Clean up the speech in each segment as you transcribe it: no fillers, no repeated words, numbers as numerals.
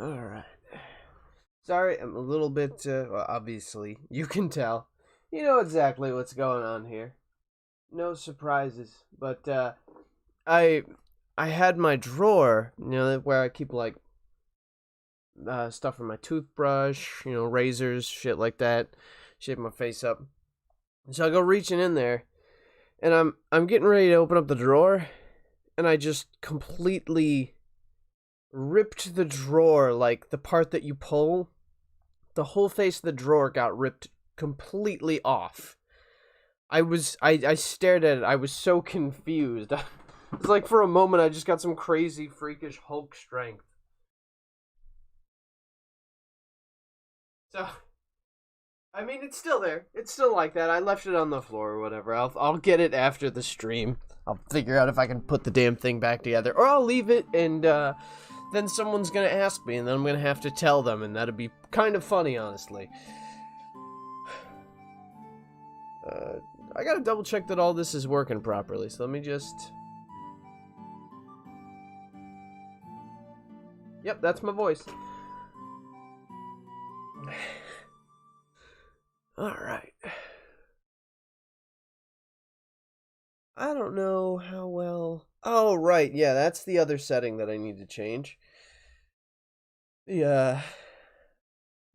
Alright. Sorry, I'm a little bit, well, obviously, you can tell. You know exactly what's going on here. No surprises, but, I had my drawer, where I keep, like, stuff for my toothbrush, razors, shit like that, shape my face up. So I go reaching in there, and I'm getting ready to open up the drawer, and I just completely ripped the drawer, like the part that you pull. The whole face of the drawer got ripped completely off. I stared at it. I was so confused. It's like for a moment I just got some crazy freakish Hulk strength. So, I mean, it's still there. It's still like that. I left it on the floor or whatever. I'll get it after the stream. I'll figure out if I can put the damn thing back together, or I'll leave it and then someone's gonna ask me, and then I'm gonna have to tell them, and that'd be kind of funny, honestly. I gotta double check that all this is working properly. So let me just. Yep, that's my voice. Alright. I don't know how well... Oh, right, yeah, that's the other setting that I need to change. The,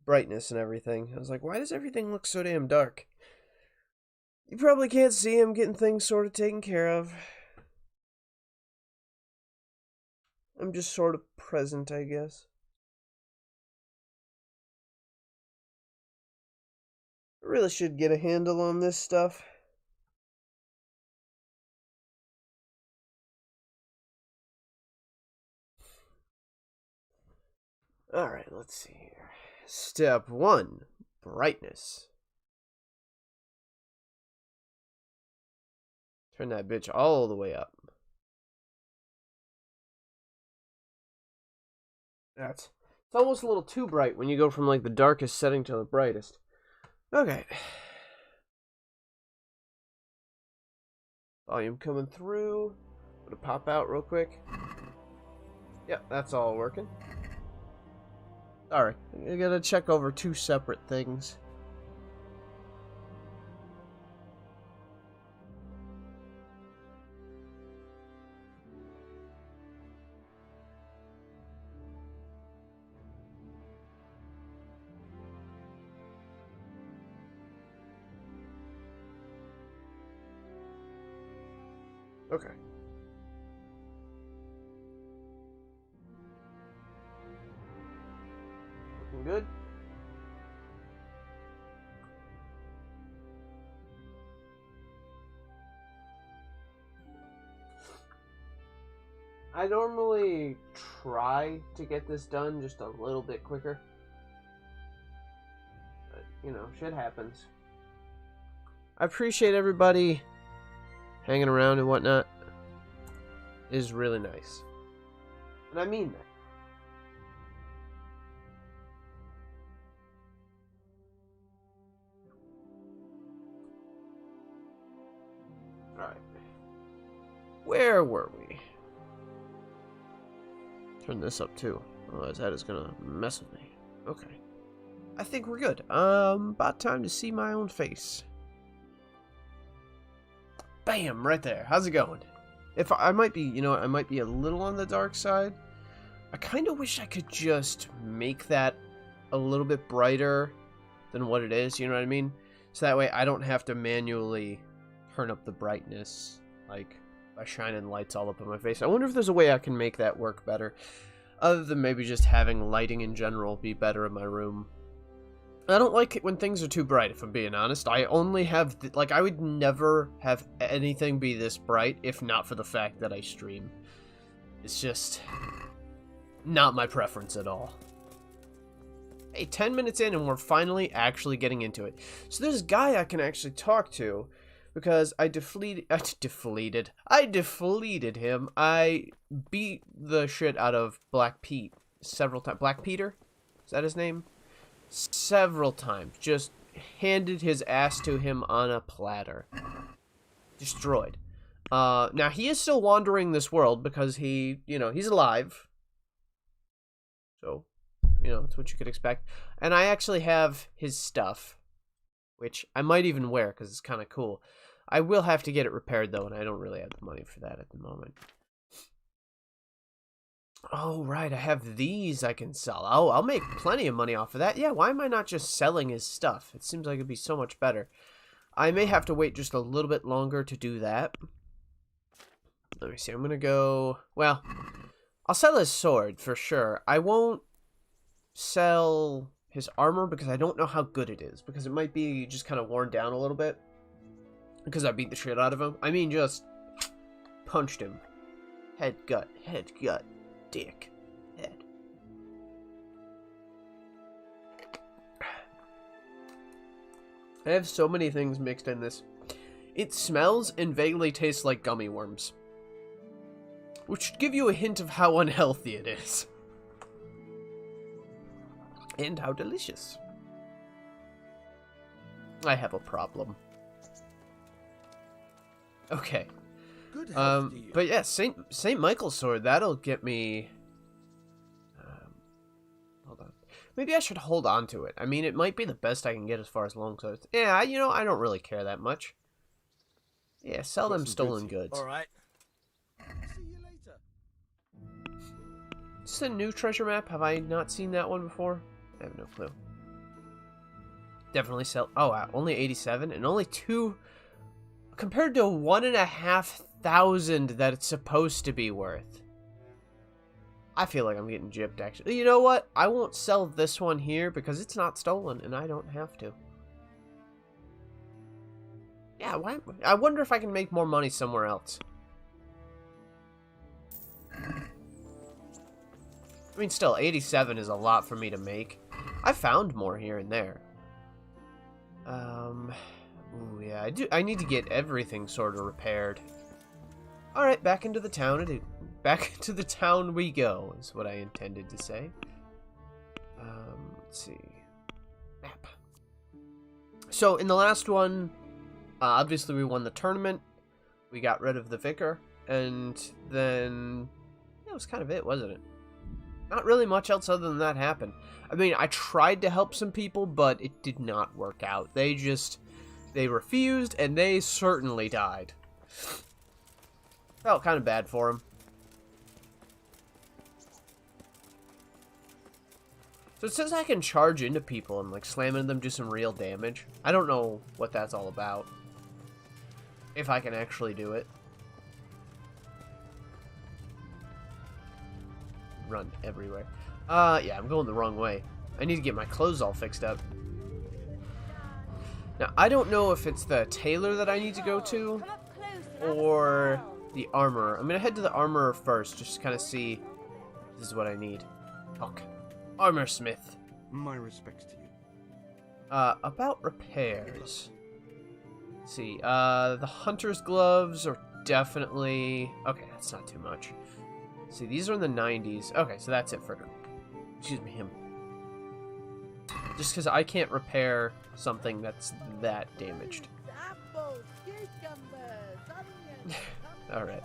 brightness and everything. I was like, why does everything look so damn dark? You probably can't see him getting things sort of taken care of. I'm just sort of present, I guess. I really should get a handle on this stuff. Alright, let's see here. Step 1, brightness. Turn that bitch all the way up. It's almost a little too bright when you go from like the darkest setting to the brightest. Okay. Volume coming through. Gonna pop out real quick. Yep, that's all working. Sorry, I gotta check over two separate things. Okay. Looking good. I normally try to get this done just a little bit quicker. But, shit happens. I appreciate everybody hanging around and whatnot. It is really nice. And I mean that. Alright. Where were we? Turn this up too. Otherwise that is gonna mess with me. Okay. I think we're good. About time to see my own face. Bam! Right there. How's it going? If I might be, I might be a little on the dark side. I kind of wish I could just make that a little bit brighter than what it is, you know what I mean? So that way I don't have to manually turn up the brightness, like, by shining lights all up in my face. I wonder if there's a way I can make that work better, other than maybe just having lighting in general be better in my room. I don't like it when things are too bright, if I'm being honest. I only have, I would never have anything be this bright if not for the fact that I stream. It's just not my preference at all. Hey, 10 minutes in and we're finally actually getting into it. So there's a guy I can actually talk to because I defleeted him. I beat the shit out of Black Pete several times. Black Peter? Is that his name? Several times. Just handed his ass to him on a platter. Destroyed. Now, he is still wandering this world because he's alive. So, You know, it's what you could expect. And I actually have his stuff, which I might even wear because it's kind of cool. I will have to get it repaired, though, and I don't really have the money for that at the moment. Oh, right, I have these I can sell. Oh, I'll make plenty of money off of that. Yeah, why am I not just selling his stuff? It seems like it'd be so much better. I may have to wait just a little bit longer to do that. Let me see, I'm going to go... Well, I'll sell his sword for sure. I won't sell his armor because I don't know how good it is. Because it might be just kind of worn down a little bit. Because I beat the shit out of him. I mean, just punched him. Head, gut, dick, head. I have so many things mixed in this. It smells and vaguely tastes like gummy worms. Which should give you a hint of how unhealthy it is. And how delicious. I have a problem. Okay. Good health to you. But yeah, Saint Michael's sword, that'll get me... hold on. Maybe I should hold on to it. I mean, it might be the best I can get as far as long swords. Yeah, you know, I don't really care that much. Yeah, sell them stolen goods. Alright. See you later. Is this a new treasure map? Have I not seen that one before? I have no clue. Definitely sell... Oh, wow, only 87 and only 2... Compared to 1,500 that it's supposed to be worth. I feel like I'm getting gypped, actually. You know what? I won't sell this one here because it's not stolen, and I don't have to. Yeah, why? I wonder if I can make more money somewhere else. I mean, still, 87 is a lot for me to make. I found more here and there. Ooh, yeah, I need to get everything sort of repaired. Alright, back into the town. Back into the town we go, is what I intended to say. Let's see. Map. So, in the last one, obviously we won the tournament. We got rid of the Vicar. And then... that was kind of it, wasn't it? Not really much else other than that happened. I mean, I tried to help some people, but it did not work out. They refused, and they certainly died. Felt kind of bad for him. So it says I can charge into people and, like, slam into them, do some real damage. I don't know what that's all about. If I can actually do it. Run everywhere. Yeah, I'm going the wrong way. I need to get my clothes all fixed up. Now, I don't know if it's the tailor that I need to go to, or the armorer. I'm going to head to the armorer first, just to kind of see this is what I need. Okay. Armor smith. My respects to you. About repairs. Let's see, the hunter's gloves are definitely... okay, that's not too much. Let's see, these are in the 90s. Okay, so that's it for... excuse me, him. Just because I can't repair something that's that damaged. Alright.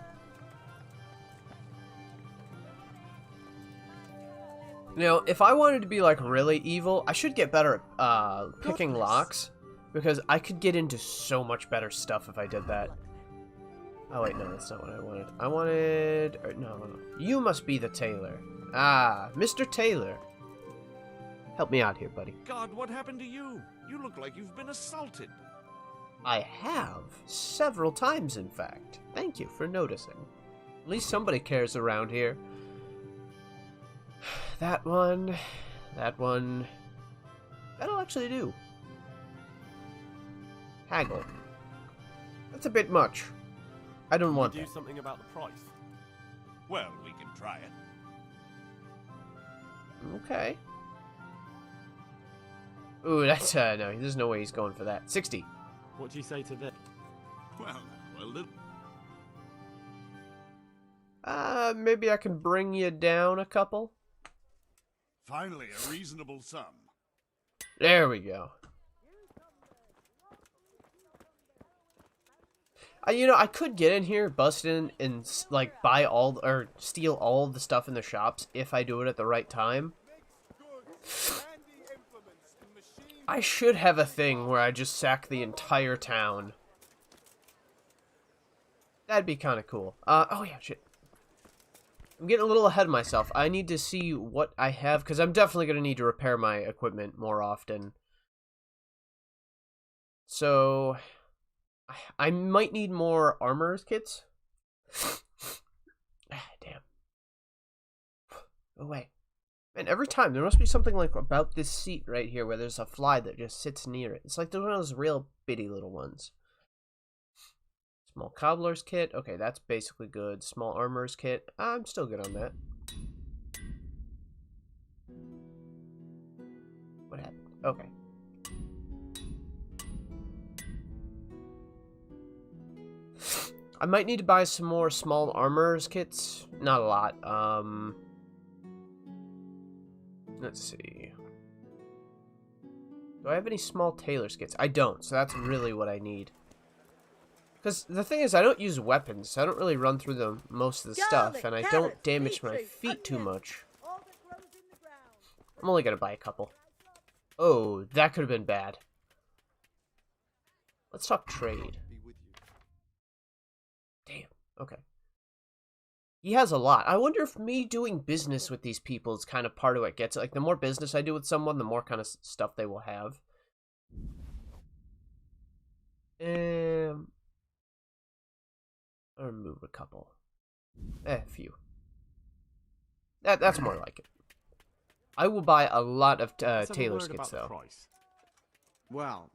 Now, if I wanted to be, like, really evil, I should get better at picking locks. Because I could get into so much better stuff if I did that. Oh, wait, no, that's not what I wanted. I wanted... or, no. You must be the tailor. Ah, Mr. Tailor. Help me out here, buddy. God, what happened to you? You look like you've been assaulted. I have. Several times, in fact. Thank you for noticing. At least somebody cares around here. That one. That one. That'll actually do. Haggle. That's a bit much. I don't want do that. something about the price. Well, we can try it. Okay. Ooh, that's, no, there's no way he's going for that. 60. What do you say to that? Well, a little. Maybe I can bring you down a couple. Finally, a reasonable sum. There we go. You know, I could get in here, bust in, and, like, buy all, or steal all the stuff in the shops if I do it at the right time. I should have a thing where I just sack the entire town. That'd be kind of cool. Oh yeah, shit. I'm getting a little ahead of myself. I need to see what I have, because I'm definitely going to need to repair my equipment more often. So, I might need more armor kits. Damn. Go away. Man, every time, there must be something like about this seat right here where there's a fly that just sits near it. It's like one of those real bitty little ones. Small cobbler's kit. Okay, that's basically good. Small armorer's kit. I'm still good on that. What happened? Okay. I might need to buy some more small armorer's kits. Not a lot. Let's see. Do I have any small tailor's kits? I don't, so that's really what I need. Because the thing is, I don't use weapons, so I don't really run through most of the stuff, and I don't damage my feet too much. I'm only going to buy a couple. Oh, that could have been bad. Let's talk trade. Damn, okay. He has a lot. I wonder if me doing business with these people is kind of part of what gets it. Like, the more business I do with someone, the more kind of stuff they will have. I'll remove a couple. A few. That's more like it. I will buy a lot of tailor's kits, though. Price. Well,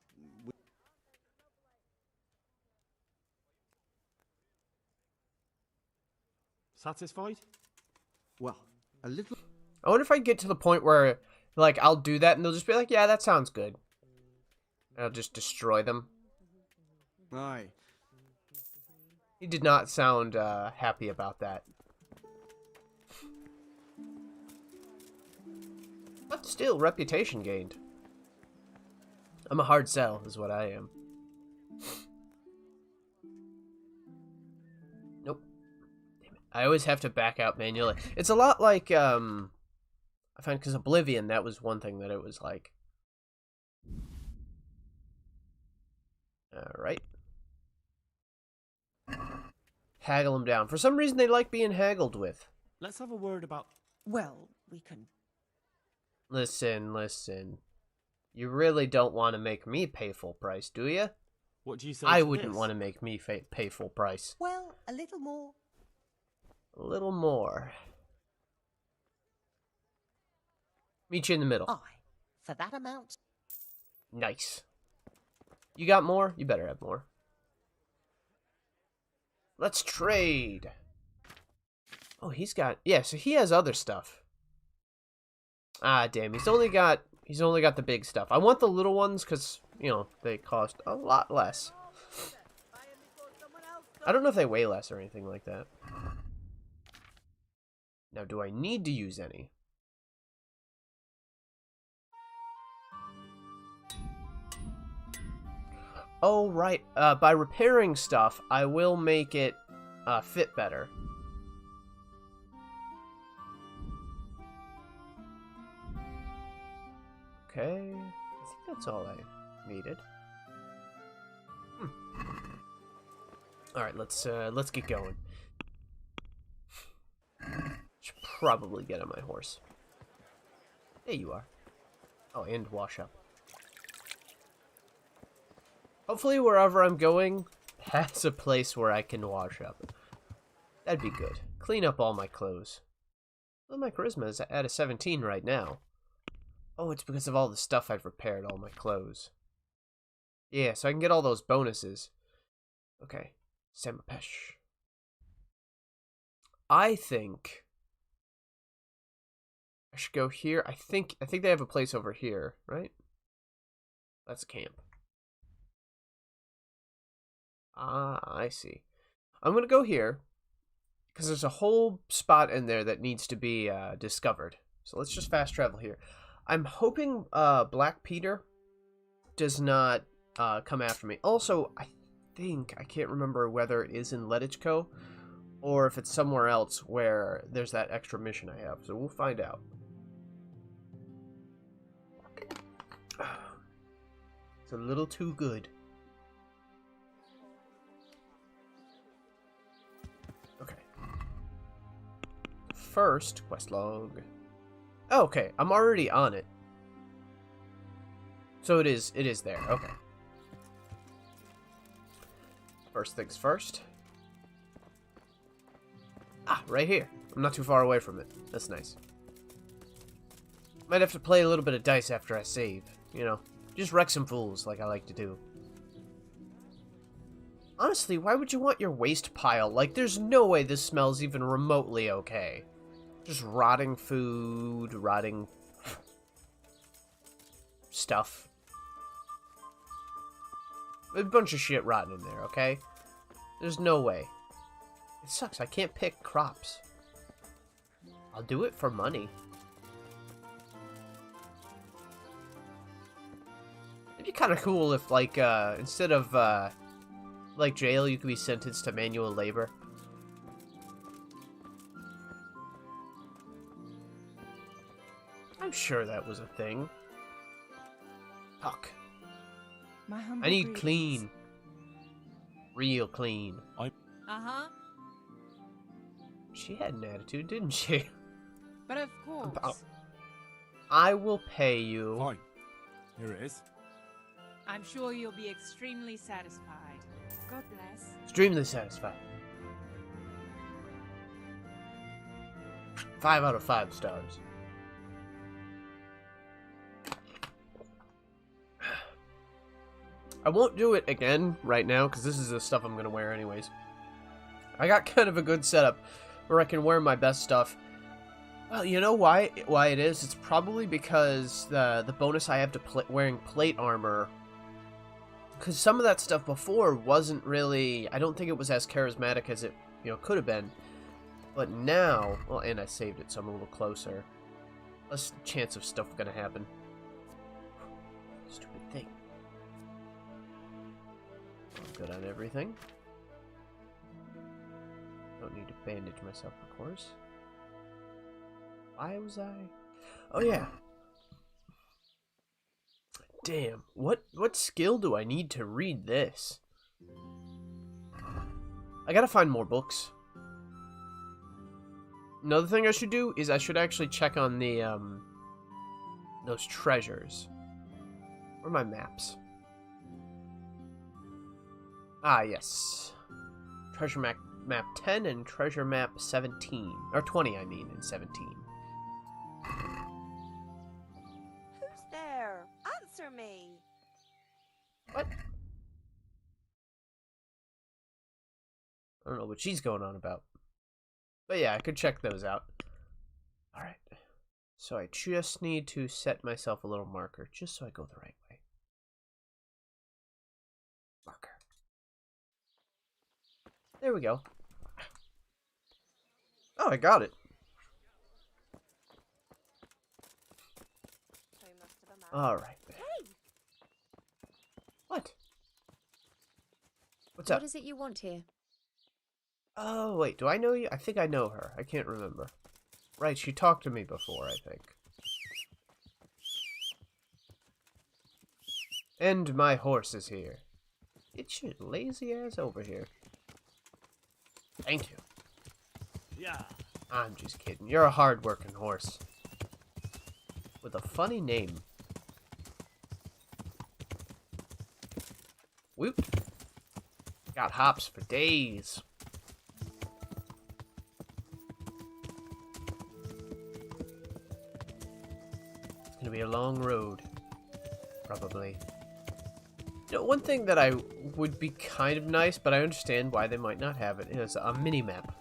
Satisfied? well, a little. I wonder if I get to the point where, like, I'll do that and they'll just be like, yeah, that sounds good. And I'll just destroy them. Aye. He did not sound happy about that. But still, reputation gained. I'm a hard sell, is what I am. Nope. Damn it. I always have to back out manually. It's a lot like, I find, because Oblivion, that was one thing that it was like. Alright. Haggle them down. For some reason, they like being haggled with. Let's have a word about... Well, we can... Listen. You really don't want to make me pay full price, do you? What do you say I to wouldn't this? want to make me pay full price. Well, a little more. A little more. Meet you in the middle. Aye, for that amount. Nice. You got more? You better have more. Let's trade. Oh, he's got... Yeah, so he has other stuff. Ah, damn. He's only got the big stuff. I want the little ones because, you know, they cost a lot less. I don't know if they weigh less or anything like that. Now, do I need to use any? Oh, right. By repairing stuff, I will make it fit better. Okay. I think that's all I needed. Alright, let's get going. Should probably get on my horse. There you are. Oh, and wash up. Hopefully wherever I'm going has a place where I can wash up. That'd be good. Clean up all my clothes. Well, my charisma is at a 17 right now. Oh, it's because of all the stuff I've repaired, all my clothes. Yeah, so I can get all those bonuses. Okay. Samapesh. I think I should go here. I think they have a place over here, right? That's camp. Ah, I see. I'm going to go here, because there's a whole spot in there that needs to be discovered. So let's just fast travel here. I'm hoping Black Peter does not come after me. Also, I can't remember whether it is in Letichko, or if it's somewhere else where there's that extra mission I have. So we'll find out. It's a little too good. Okay. First, quest log. Oh, okay, I'm already on it. So it is there, okay. First things first. Ah, right here. I'm not too far away from it. That's nice. Might have to play a little bit of dice after I save. You know, just wreck some fools like I like to do. Honestly, why would you want your waste pile? Like, there's no way this smells even remotely okay. Just rotting food, rotting stuff. A bunch of shit rotting in there, okay? There's no way. It sucks, I can't pick crops. I'll do it for money. It'd be kind of cool if, like, instead of, like jail, you could be sentenced to manual labor. I'm sure that was a thing. Fuck. My humble I need greetings. clean. Real clean. Uh-huh. She had an attitude, didn't she? But of course. I will pay you. Fine. Here it is. I'm sure you'll be extremely satisfied. God bless. Extremely satisfied. 5 out of 5 stars. I won't do it again right now, because this is the stuff I'm going to wear anyways. I got kind of a good setup where I can wear my best stuff. Well, you know why it is? It's probably because the bonus I have to wearing plate armor. Because some of that stuff before wasn't really... I don't think it was as charismatic as it, you know, could have been. But now... Well, and I saved it, so I'm a little closer. Less chance of stuff gonna happen. Stupid thing. I'm good on everything. Don't need to bandage myself, of course. Why was I... Oh, yeah. Damn, what skill do I need to read this? I gotta find more books. Another thing I should do is I should actually check on the, those treasures. Where are my maps? Ah, yes. Treasure map 10 and treasure map 17. Or 20, I mean, and 17. Who's there? Answer me. What? I don't know what she's going on about. But yeah, I could check those out. Alright. So I just need to set myself a little marker, just so I go the right way. Marker. There we go. Oh, I got it. So you must have a map. Alright. Hey! What? What's What up? is it you want here? Oh, wait, do I know you? I think I know her. I can't remember. Right, she talked to me before, I think. And my horse is here. Get your lazy ass over here. Thank you. Yeah. I'm just kidding. You're a hard-working horse. With a funny name. Whoop. Got hops for days. It's gonna be a long road. Probably. You know, one thing that I would be kind of nice, but I understand why they might not have it, is a mini-map.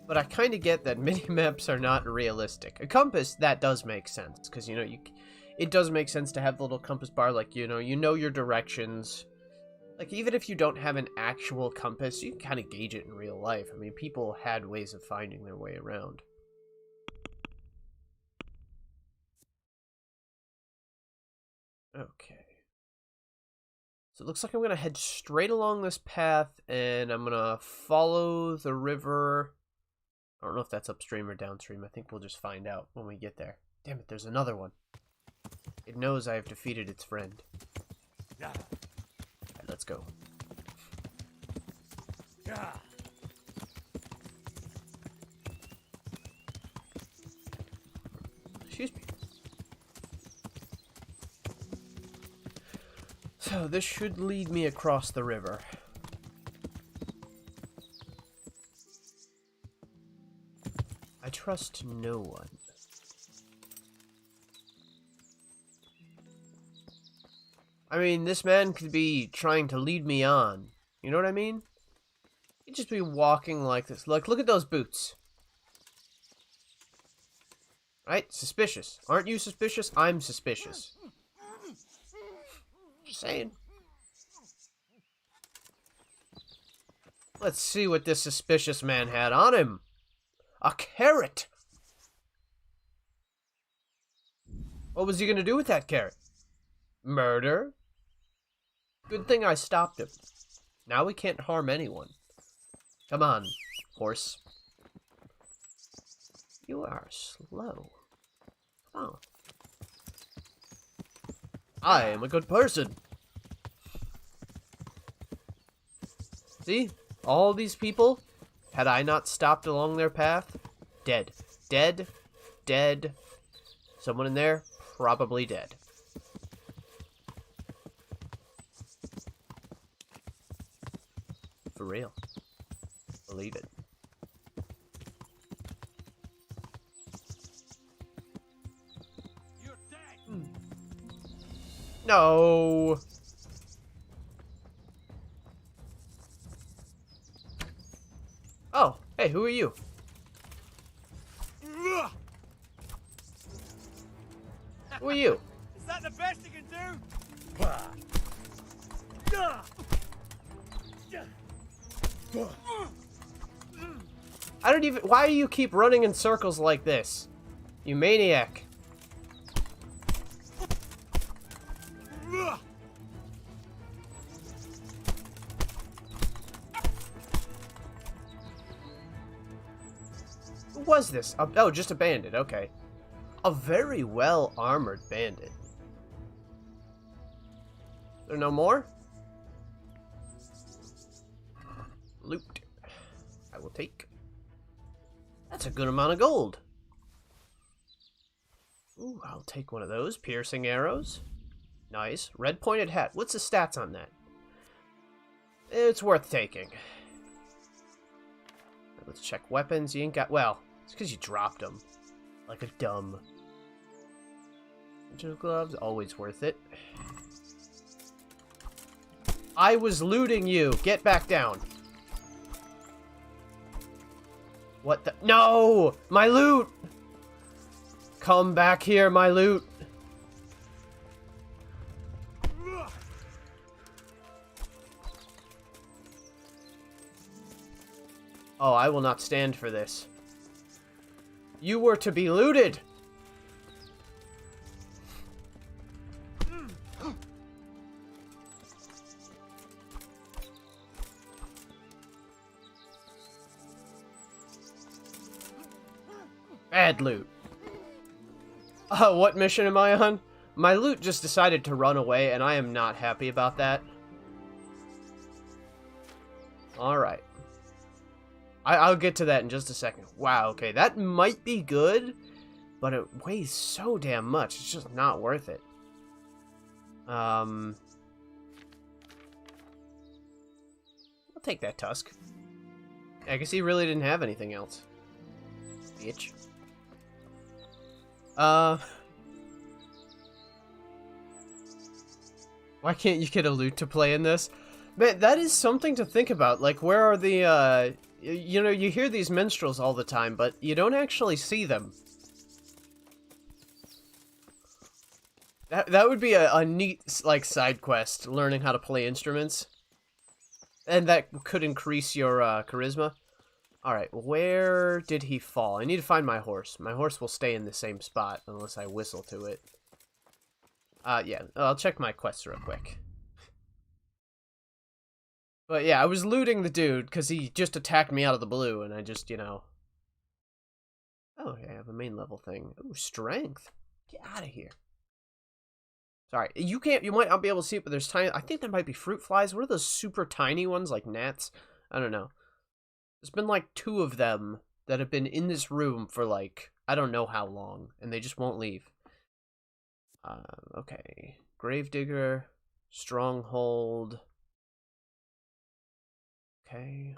But I kind of get that mini-maps are not realistic. A compass, that does make sense, because, you know, it does make sense to have the little compass bar, like, you know your directions. Like, even if you don't have an actual compass, you can kind of gauge it in real life. I mean, people had ways of finding their way around. Okay. So it looks like I'm going to head straight along this path, and I'm going to follow the river. I don't know if that's upstream or downstream. I think we'll just find out when we get there. Damn it, there's another one. It knows I have defeated its friend. Yeah. Alright, let's go. Yeah. Excuse me. So, this should lead me across the river. I trust no one. I mean, this man could be trying to lead me on. You know what I mean? He'd just be walking like this. Like, look at those boots. Right? Suspicious. Aren't you suspicious? I'm suspicious. Just saying. Let's see what this suspicious man had on him. A carrot. What was he gonna do with that carrot? Murder? Good thing I stopped him. Now we can't harm anyone. Come on, horse. You are slow. Oh. I am a good person. See? All these people, had I not stopped along their path, dead. Dead. Dead. Someone in there, probably dead. For real. Believe it. You're dead. No. Oh, hey, who are you? Who are you? Is that the best you can do? I don't even... Why do you keep running in circles like this? You maniac. Who was this? Oh, just a bandit. Okay. A very well-armored bandit. There no more? Loot. I will take. That's a good amount of gold. Ooh, I'll take one of those. Piercing arrows. Nice. Red pointed hat. What's the stats on that? It's worth taking. Let's check weapons. You ain't got... Well, it's because you dropped them. Like a dumb. Gloves. Always worth it. I was looting you. Get back down. What the? No! My loot! Come back here, my loot. Oh, I will not stand for this. You were to be looted! Bad loot. What mission am I on? My loot just decided to run away, and I am not happy about that. Alright. I'll get to that in just a second. Wow, okay, that might be good, but it weighs so damn much. It's just not worth it. I'll take that tusk. I guess he really didn't have anything else. Bitch. Why can't you get a loot to play in this? Man, that is something to think about. Like, where are the, you know, you hear these minstrels all the time, but you don't actually see them. That would be a neat, like, side quest, learning how to play instruments. And that could increase your, charisma. Alright, where did he fall? I need to find my horse. My horse will stay in the same spot unless I whistle to it. Yeah, I'll check my quests real quick. But yeah, I was looting the dude because he just attacked me out of the blue, and I just, you know... Oh, okay, I have a main level thing. Ooh, strength. Get out of here. Sorry, you might not be able to see it, but there's tiny, I think there might be fruit flies. What are those super tiny ones, like gnats? I don't know. There's been like 2 of them that have been in this room for like, I don't know how long, and they just won't leave. Okay. Gravedigger Stronghold. Okay.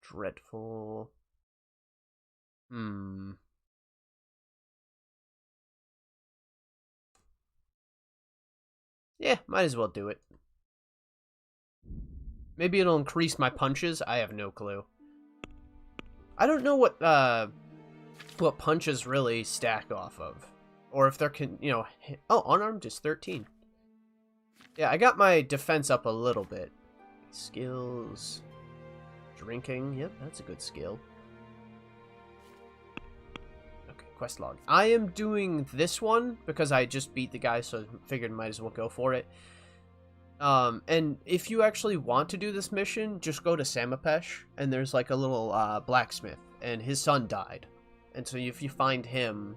Dreadful. Yeah, might as well do it. Maybe it'll increase my punches. I have no clue. I don't know what punches really stack off of, or if they're oh, unarmed is 13. Yeah, I got my defense up a little bit. Skills, drinking. Yep, that's a good skill. Okay, quest log. I am doing this one because I just beat the guy, so I figured might as well go for it. And if you actually want to do this mission, just go to Samapesh, and there's like a little blacksmith, and his son died. And so if you find him,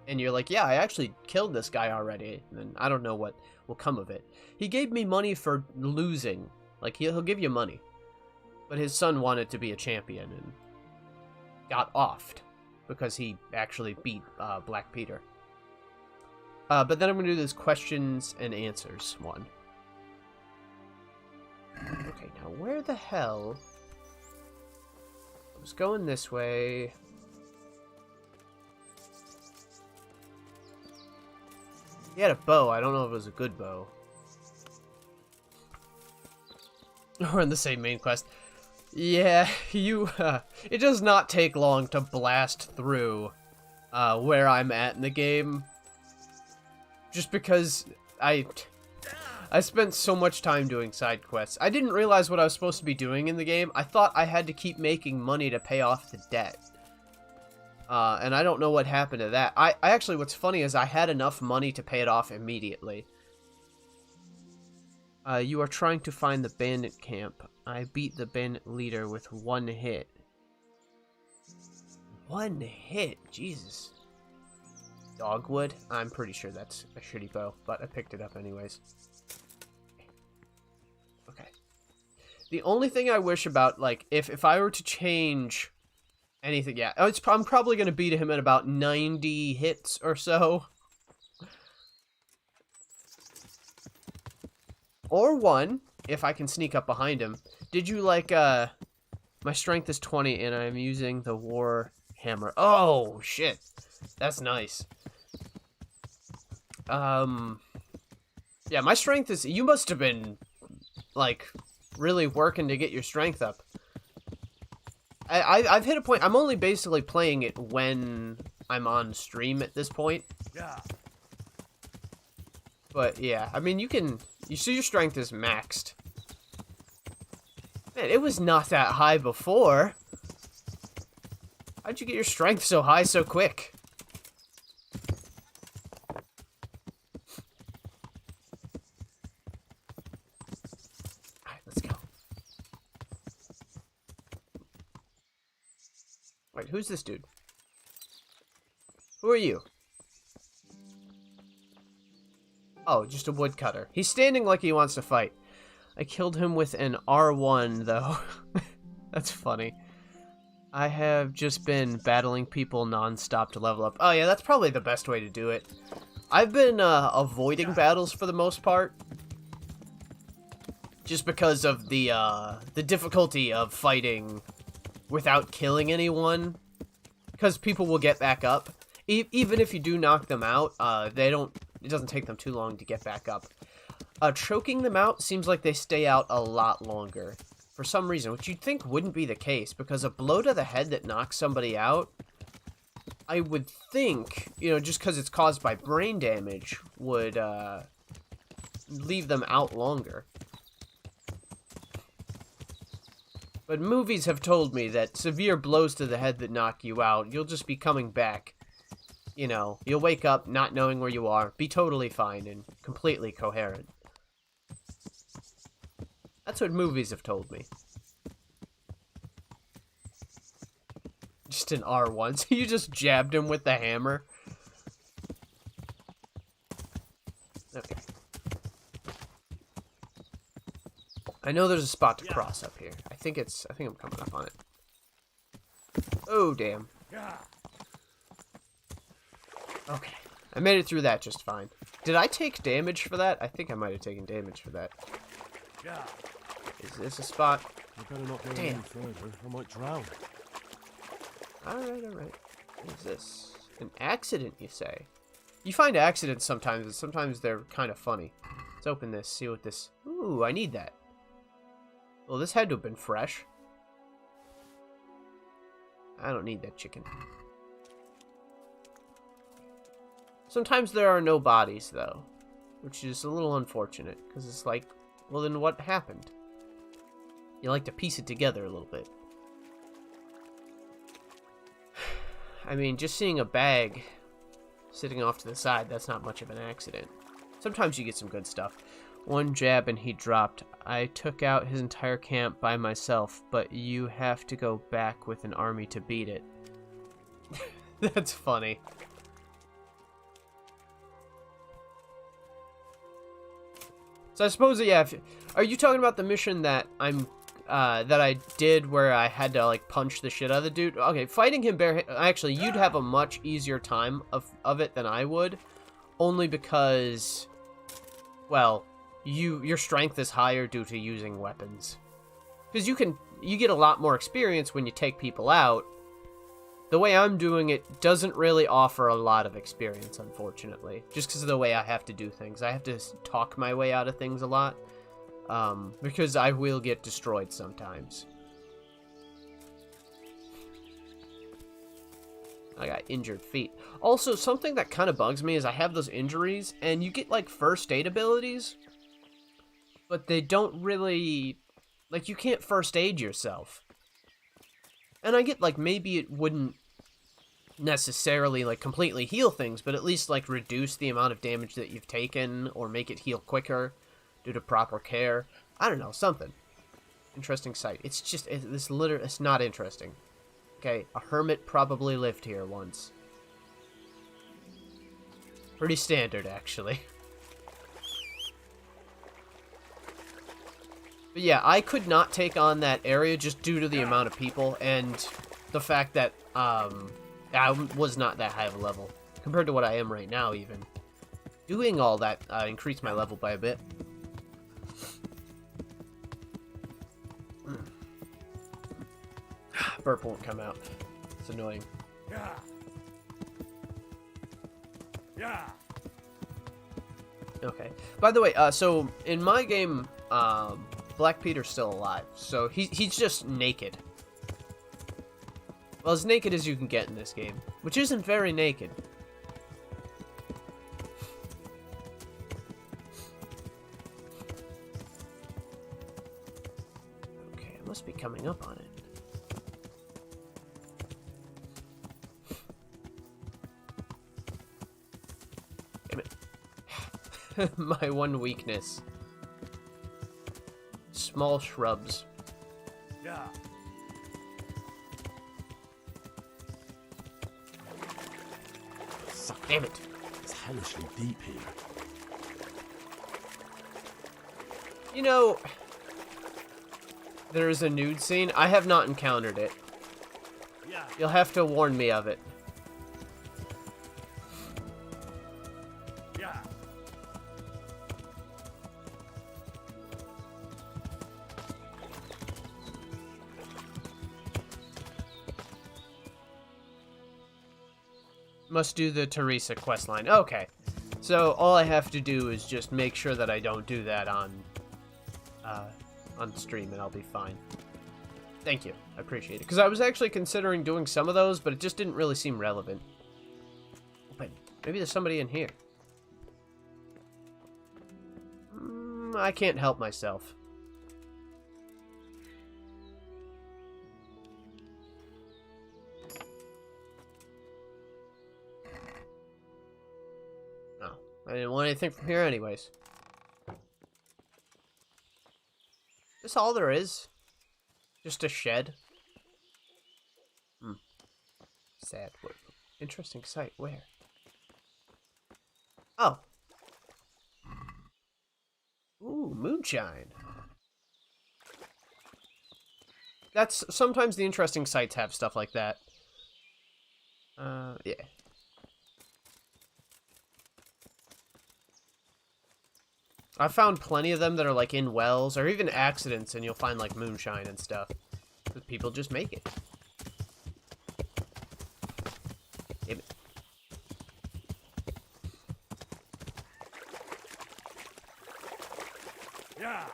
and you're like, yeah, I actually killed this guy already, then I don't know what will come of it. He gave me money for losing. Like, he'll give you money. But his son wanted to be a champion, and got offed, because he actually beat Black Peter. But then I'm going to do this questions and answers one. Okay, now where the hell... I was going this way. He had a bow. I don't know if it was a good bow. We're in the same main quest. Yeah, it does not take long to blast through where I'm at in the game. Just because I spent so much time doing side quests. I didn't realize what I was supposed to be doing in the game. I thought I had to keep making money to pay off the debt. And I don't know what happened to that. I actually, what's funny is I had enough money to pay it off immediately. You are trying to find the bandit camp. I beat the bandit leader with 1 hit. 1 hit? Jesus. Dogwood? I'm pretty sure that's a shitty bow, but I picked it up anyways. Okay. The only thing I wish about, like, if I were to change anything, yeah, I'm probably going to beat him at about 90 hits or so. Or 1, if I can sneak up behind him. Did you, like, my strength is 20, and I'm using the war hammer. Oh, shit. That's nice. Yeah, my strength is... You must have been, like, really working to get your strength up. I've hit a point... I'm only basically playing it when I'm on stream at this point. Yeah. But, yeah, I mean, you can... You see your strength is maxed. Man, it was not that high before. How'd you get your strength so high so quick? Alright, let's go. Wait, who's this dude? Who are you? Oh, just a woodcutter. He's standing like he wants to fight. I killed him with an R1, though. That's funny. I have just been battling people non-stop to level up. Oh, yeah, that's probably the best way to do it. I've been avoiding battles for the most part. Just because of the difficulty of fighting without killing anyone. Because people will get back up. Even if you do knock them out, it doesn't take them too long to get back up. Choking them out seems like they stay out a lot longer. For some reason, which you'd think wouldn't be the case, because a blow to the head that knocks somebody out, I would think, just because it's caused by brain damage, would leave them out longer. But movies have told me that severe blows to the head that knock you out, you'll just be coming back. You'll wake up not knowing where you are, be totally fine and completely coherent. That's what movies have told me. Just an R1, so you just jabbed him with the hammer. Okay. I know there's a spot to cross up here. I think I'm coming up on it. Oh, damn. Okay. I made it through that just fine. Did I take damage for that? I think I might have taken damage for that. Is this a spot? I better not go Damn. any further. I might drown. Alright, alright. What is this? An accident, you say? You find accidents sometimes, and sometimes they're kind of funny. Let's open this, see what this... Ooh, I need that. Well, this had to have been fresh. I don't need that chicken. Sometimes there are no bodies, though. Which is a little unfortunate, because it's like, well, then what happened? You like to piece it together a little bit. I mean, just seeing a bag sitting off to the side, that's not much of an accident. Sometimes you get some good stuff. One jab and he dropped. I took out his entire camp by myself, but you have to go back with an army to beat it. That's funny. So I suppose, yeah, are you talking about the mission that that I did where I had to, like, punch the shit out of the dude? Okay, fighting him actually, you'd have a much easier time of it than I would. Only because, well, your strength is higher due to using weapons. Because you get a lot more experience when you take people out. The way I'm doing it doesn't really offer a lot of experience, unfortunately. Just because of the way I have to do things. I have to talk my way out of things a lot. Because I will get destroyed sometimes. I got injured feet. Also, something that kind of bugs me is I have those injuries, and you get, like, first aid abilities, but they don't really... Like, you can't first aid yourself. And I get, like, maybe it wouldn't necessarily, like, completely heal things, but at least, like, reduce the amount of damage that you've taken, or make it heal quicker due to proper care. I don't know, something. Interesting sight. It's just, it's not interesting. Okay, a hermit probably lived here once. Pretty standard, actually. But yeah, I could not take on that area just due to the amount of people and the fact that I was not that high of a level compared to what I am right now, even. Doing all that increased my level by a bit. Burp won't come out. It's annoying. Okay. By the way, so in my game, Black Peter's still alive, so he's just naked. Well, as naked as you can get in this game, which isn't very naked. Okay, I must be coming up on it. Damn it. My one weakness. Small shrubs. Yeah. Damn it. It's hellishly deep here. You know, there is a nude scene. I have not encountered it. You'll have to warn me of it. Must do the Teresa questline. Okay. So all I have to do is just make sure that I don't do that on stream, and I'll be fine. Thank you. I appreciate it. Because I was actually considering doing some of those, but it just didn't really seem relevant. Open. Maybe there's somebody in here. I can't help myself. I didn't want anything from here anyways. Is this all there is? Just a shed? Sad. Interesting sight. Where? Oh. moonshine. That's sometimes the interesting sites have stuff like that. Yeah. I've found plenty of them that are like in wells or even accidents, and you'll find like moonshine and stuff. But people just make it. Damn it. Yeah.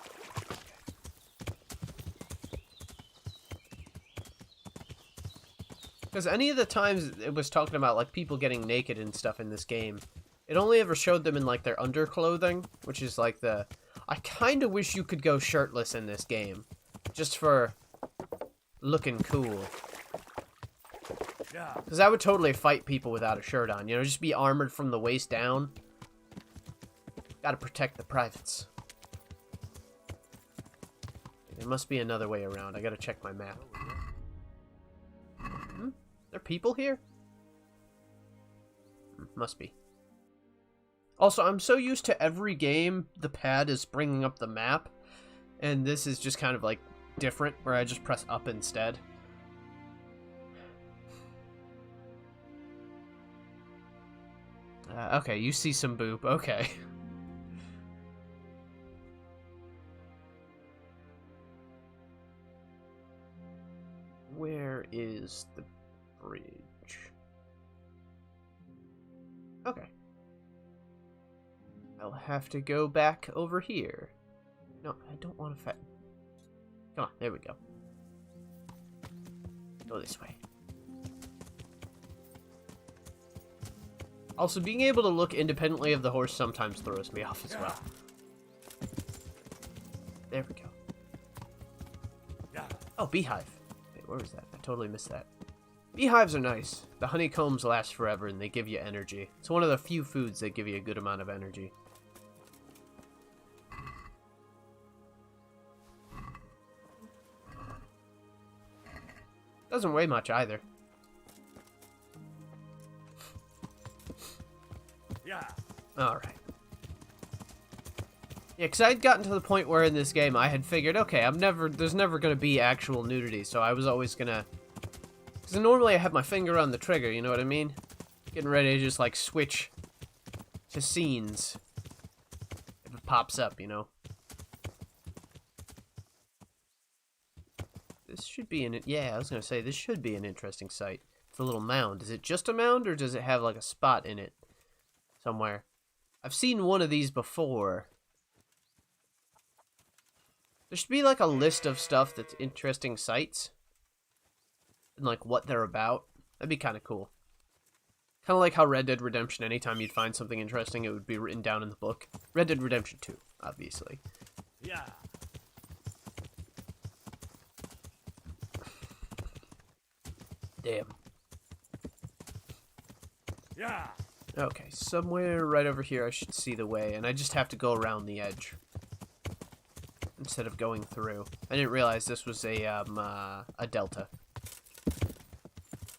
Because any of the times it was talking about like people getting naked and stuff in this game, it only ever showed them in like their underclothing, which is like the... I kind of wish you could go shirtless in this game, just for looking cool. Yeah. Because I would totally fight people without a shirt on, you know, just be armored from the waist down. Gotta protect the privates. There must be another way around. I gotta check my map. There people here? Must be. Also, I'm so used to every game, the pad is bringing up the map. And this is just kind of like different, where I just press up instead. Okay, you see some boob. Okay. Where is the bridge? Okay. I'll have to go back over here. No, I don't want to fight. Come on, there we go. Go this way. Also, being able to look independently of the horse sometimes throws me off as well. There we go. Yeah. Oh, beehive. Wait, where was that? I totally missed that. Beehives are nice. The honeycombs last forever and they give you energy. It's one of the few foods that give you a good amount of energy. Doesn't weigh much either. Yeah. Alright. Yeah, because I'd gotten to the point where in this game I had figured, okay, there's never going to be actual nudity, so I was always going to... Because normally I have my finger on the trigger, you know what I mean? Getting ready to just, like, switch to scenes. If it pops up, you know? This should be an... Yeah, I was going to say, this should be an interesting site. It's a little mound. Is it just a mound, or does it have, like, a spot in it? Somewhere. I've seen one of these before. There should be like a list of stuff that's interesting sites. And like what they're about. That'd be kind of cool. Kind of like how Red Dead Redemption, anytime you'd find something interesting, it would be written down in the book. Red Dead Redemption 2, obviously. Yeah. Damn. Yeah. Okay, somewhere right over here I should see the way, and I just have to go around the edge. Instead of going through. I didn't realize this was a delta.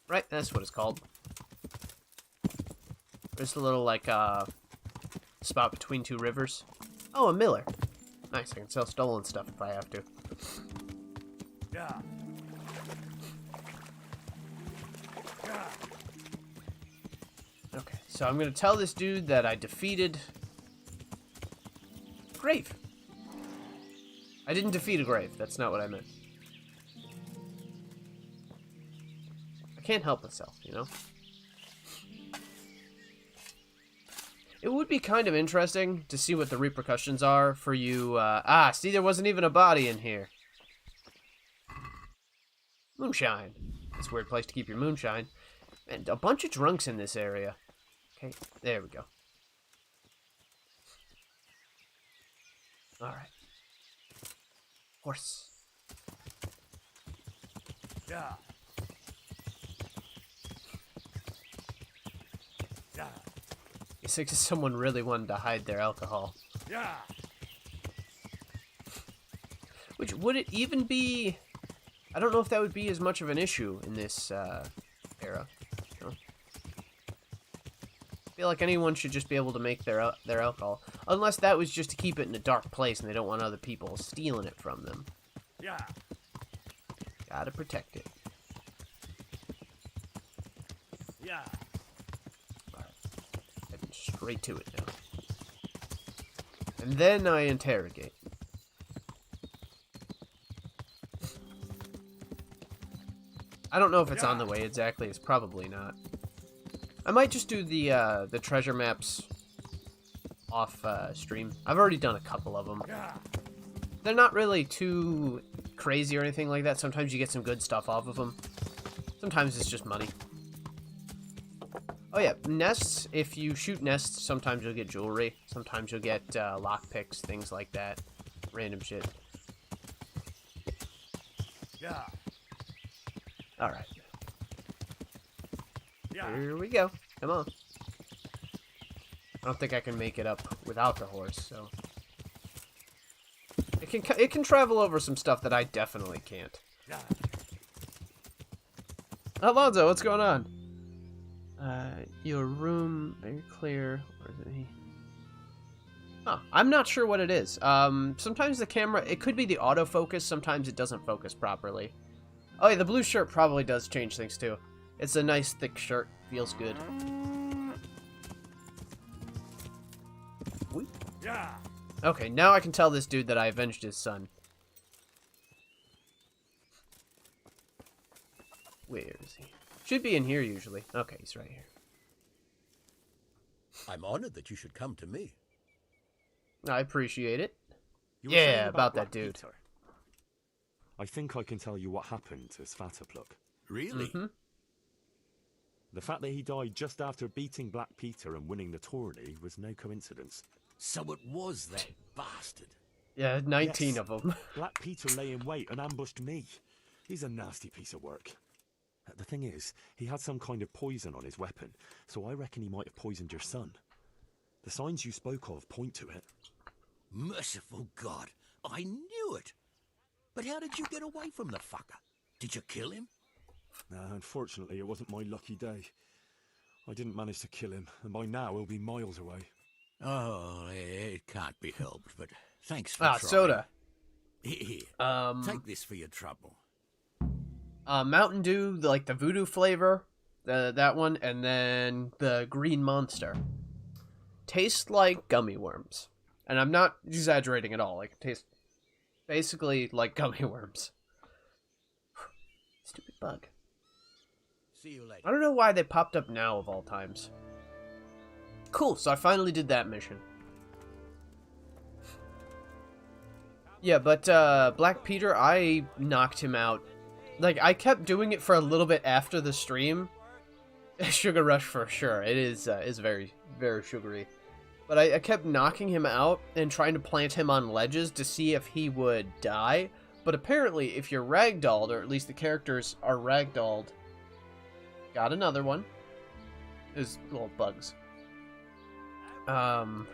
Right, that's what it's called. There's a little, like, spot between two rivers. Oh, a miller. Nice, I can sell stolen stuff if I have to. Yeah. Yeah. Okay, so I'm gonna tell this dude that I defeated... Grave. I didn't defeat a grave. That's not what I meant. I can't help myself, you know? It would be kind of interesting to see what the repercussions are for you. See, there wasn't even a body in here. Moonshine. That's a weird place to keep your moonshine. And a bunch of drunks in this area. Okay, there we go. Alright. Horse. Yeah. Yeah. It's like someone really wanted to hide their alcohol. Yeah. Which, would it even be... I don't know if that would be as much of an issue in this era. You know? I feel like anyone should just be able to make their alcohol. Unless that was just to keep it in a dark place and they don't want other people stealing it from them. Yeah. Gotta protect it. Yeah. Alright. Heading straight to it now. And then I interrogate. I don't know if it's on the way exactly. It's probably not. I might just do the treasure maps off stream. I've already done a couple of them. Yeah. They're not really too crazy or anything like that. Sometimes you get some good stuff off of them. Sometimes it's just money. Oh yeah, nests. If you shoot nests, sometimes you'll get jewelry. Sometimes you'll get lockpicks, things like that. Random shit. Yeah. Alright. Yeah. Here we go. Come on. I don't think I can make it up without the horse, so... It can travel over some stuff that I definitely can't. Yeah. Alonzo, what's going on? Your room, very clear. Where is it? Huh, I'm not sure what it is. Sometimes the camera, it could be the autofocus, sometimes it doesn't focus properly. Oh yeah, the blue shirt probably does change things too. It's a nice thick shirt, feels good. Whoop. Yeah. Okay, now I can tell this dude that I avenged his son. Where is he? Should be in here usually. Okay, he's right here. I'm honored that you should come to me. I appreciate it. You were saying Yeah, about that Black dude. Peter. I think I can tell you what happened to Svatopluk. Really? Mm-hmm. The fact that he died just after beating Black Peter and winning the tourney was no coincidence. So it was that bastard. Yeah, 19 Yes. of them. Black Peter lay in wait and ambushed me. He's a nasty piece of work. The thing is, he had some kind of poison on his weapon, so I reckon he might have poisoned your son. The signs you spoke of point to it. Merciful God, I knew it. But how did you get away from the fucker? Did you kill him? Unfortunately, it wasn't my lucky day. I didn't manage to kill him, and by now he'll be miles away. Oh, it can't be helped, but thanks for Ah, trying. soda. Here, take this for your trouble. Mountain Dew, like the voodoo flavor, that one, and then the green monster. Taste like gummy worms. And I'm not exaggerating at all. Like, it tastes basically like gummy worms. Stupid bug. See you later. I don't know why they popped up now of all times. Cool, so I finally did that mission. Yeah, but Black Peter, I knocked him out. Like, I kept doing it for a little bit after the stream. Sugar Rush for sure. It is very, very sugary. But I kept knocking him out and trying to plant him on ledges to see if he would die. But apparently, if you're ragdolled, or at least the characters are ragdolled... Got another one. There's little bugs. You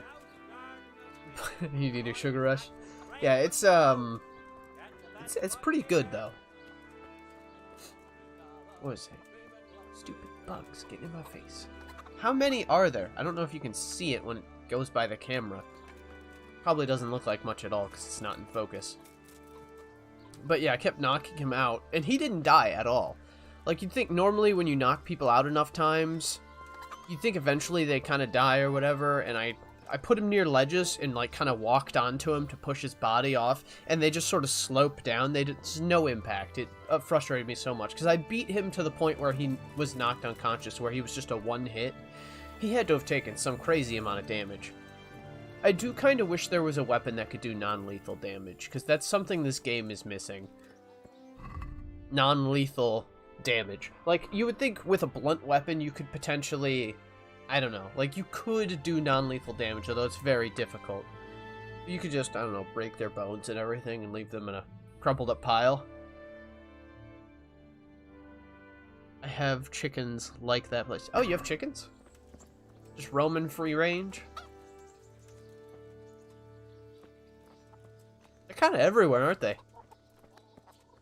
need a Sugar Rush? Yeah, it's pretty good, though. What is it? Stupid bugs getting in my face. How many are there? I don't know if you can see it when it goes by the camera. Probably doesn't look like much at all because it's not in focus. But yeah, I kept knocking him out, and he didn't die at all. Like, you'd think normally when you knock people out enough times, you'd think eventually they kind of die or whatever, and I put him near ledges and, like, kind of walked onto him to push his body off, and they just sort of sloped down. There's no impact. It frustrated me so much, because I beat him to the point where he was knocked unconscious, where he was just a one hit. He had to have taken some crazy amount of damage. I do kind of wish there was a weapon that could do non-lethal damage, because that's something this game is missing. Non-lethal damage. Like, you would think with a blunt weapon you could potentially... I don't know. Like, you could do non-lethal damage, although it's very difficult. You could just, I don't know, break their bones and everything and leave them in a crumpled up pile. I have chickens like that place. Oh, you have chickens? Just roaming free range? They're kind of everywhere, aren't they?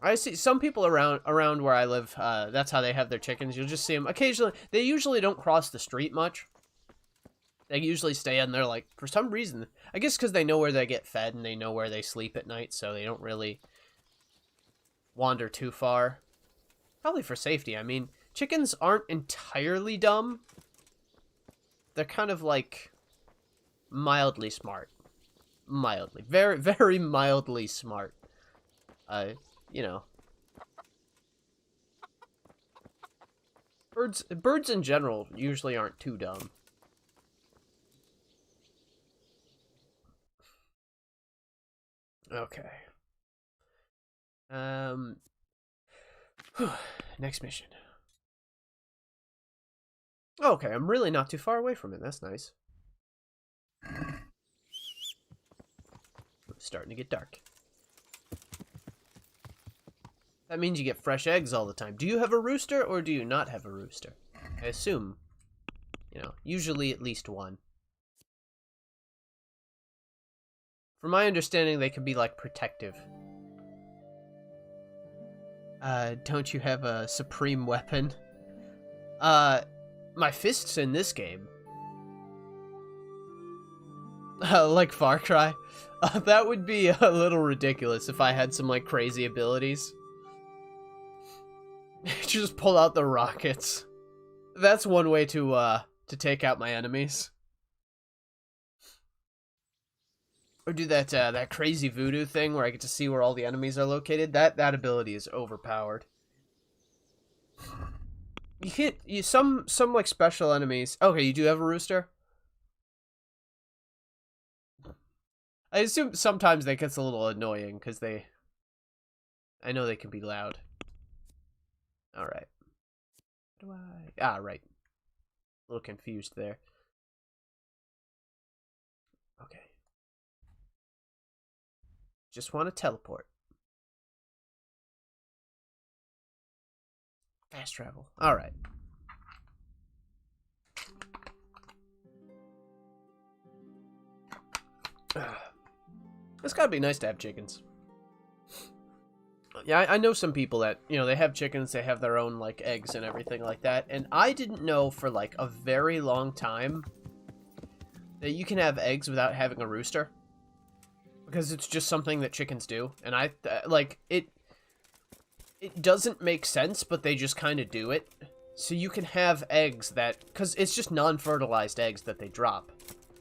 I see some people around where I live, that's how they have their chickens. You'll just see them occasionally. They usually don't cross the street much. They usually stay in there, like, for some reason. I guess because they know where they get fed and they know where they sleep at night, so they don't really wander too far. Probably for safety. I mean, chickens aren't entirely dumb. They're kind of, like, mildly smart. Mildly. Very, very mildly smart. You know. Birds in general usually aren't too dumb. Okay. Next mission. Okay, I'm really not too far away from it. That's nice. It's starting to get dark. That means you get fresh eggs all the time. Do you have a rooster or do you not have a rooster? I assume, you know, usually at least one. From my understanding, they can be, like, protective. Don't you have a supreme weapon? My fists in this game. Like Far Cry? That would be a little ridiculous if I had some, like, crazy abilities. Just pull out the rockets. That's one way to take out my enemies. Or do that that crazy voodoo thing where I get to see where all the enemies are located. That ability is overpowered. You can't. Some like special enemies. Okay, you do have a rooster. I assume sometimes that gets a little annoying because I know they can be loud. All right. What do I? Ah, right. A little confused there. Okay. Just want to teleport. Fast travel. Alright. It's gotta be nice to have chickens. Yeah, I know some people that, you know, they have chickens, they have their own, like, eggs and everything like that. And I didn't know for, like, a very long time that you can have eggs without having a rooster. Because it's just something that chickens do. And it doesn't make sense, but they just kind of do it. So you can have eggs that... Because it's just non-fertilized eggs that they drop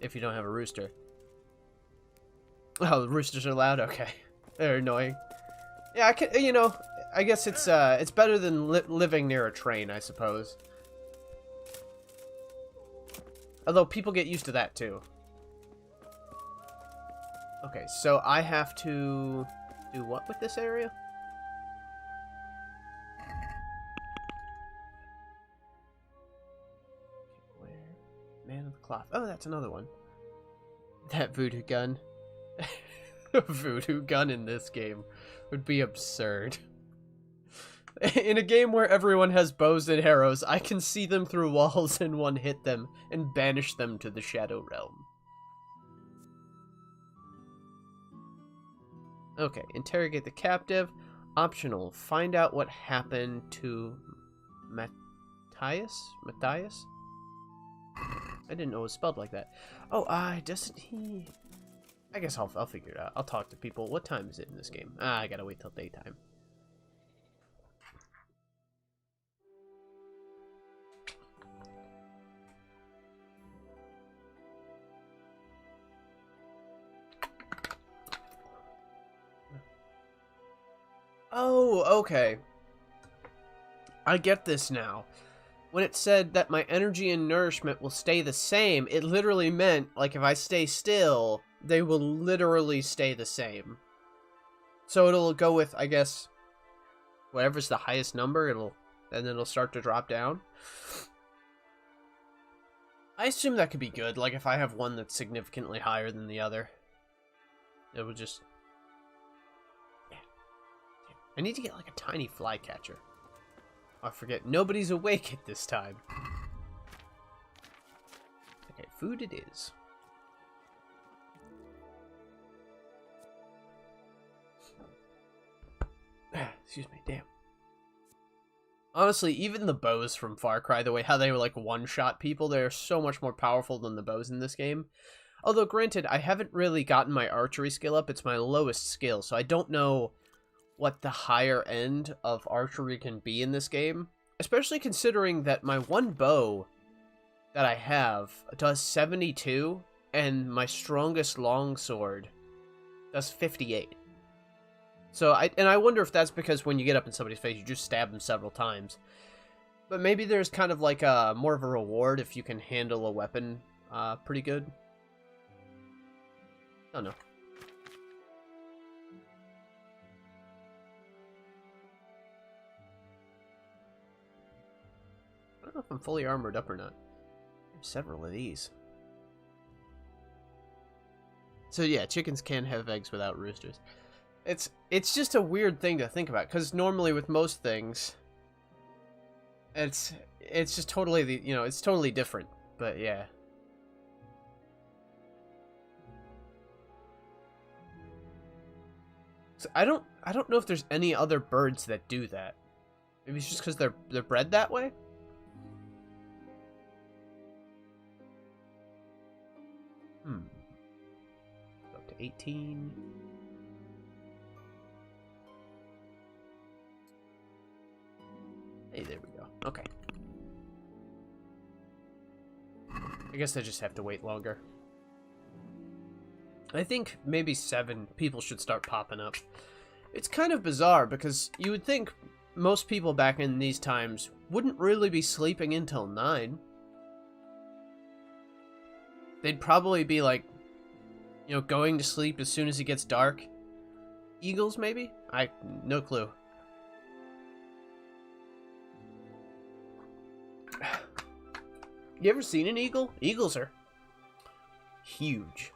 if you don't have a rooster. Oh, the roosters are loud? Okay. They're annoying. Yeah, you know, I guess it's better than living near a train, I suppose. Although people get used to that, too. Okay, so I have to do what with this area? Where? Man of the cloth. Oh, that's another one. That voodoo gun. A voodoo gun in this game would be absurd. In a game where everyone has bows and arrows, I can see them through walls and one hit them and banish them to the Shadow Realm. Okay, interrogate the captive. Optional. Find out what happened to Matthias? Matthias? I didn't know it was spelled like that. Oh, doesn't he... I guess I'll figure it out. I'll talk to people. What time is it in this game? I gotta wait till daytime. Oh, okay. I get this now. When it said that my energy and nourishment will stay the same, it literally meant, like, if I stay still, they will literally stay the same. So it'll go with, I guess, whatever's the highest number, and then it'll start to drop down. I assume that could be good, like if I have one that's significantly higher than the other. It will just... Yeah. I need to get, like, a tiny flycatcher. I forget, nobody's awake at this time. Okay, food it is. Excuse me, damn. Honestly, even the bows from Far Cry, the way how they were like one-shot people, they're so much more powerful than the bows in this game. Although, granted, I haven't really gotten my archery skill up. It's my lowest skill, so I don't know what the higher end of archery can be in this game. Especially considering that my one bow that I have does 72, and my strongest longsword does 58. So, I wonder if that's because when you get up in somebody's face, you just stab them several times. But maybe there's kind of like more of a reward if you can handle a weapon pretty good. I don't know. I don't know if I'm fully armored up or not. I have several of these. So yeah, chickens can have eggs without roosters. It's just a weird thing to think about, because normally with most things, it's just totally it's totally different. But yeah. So I don't know if there's any other birds that do that. Maybe it's just because they're bred that way. Up to 18. Hey, there we go. Okay. I guess I just have to wait longer. I think maybe 7 people should start popping up. It's kind of bizarre because you would think most people back in these times wouldn't really be sleeping until 9. They'd probably be like, going to sleep as soon as it gets dark. Eagles, maybe? No clue. You ever seen an eagle? Eagles are huge.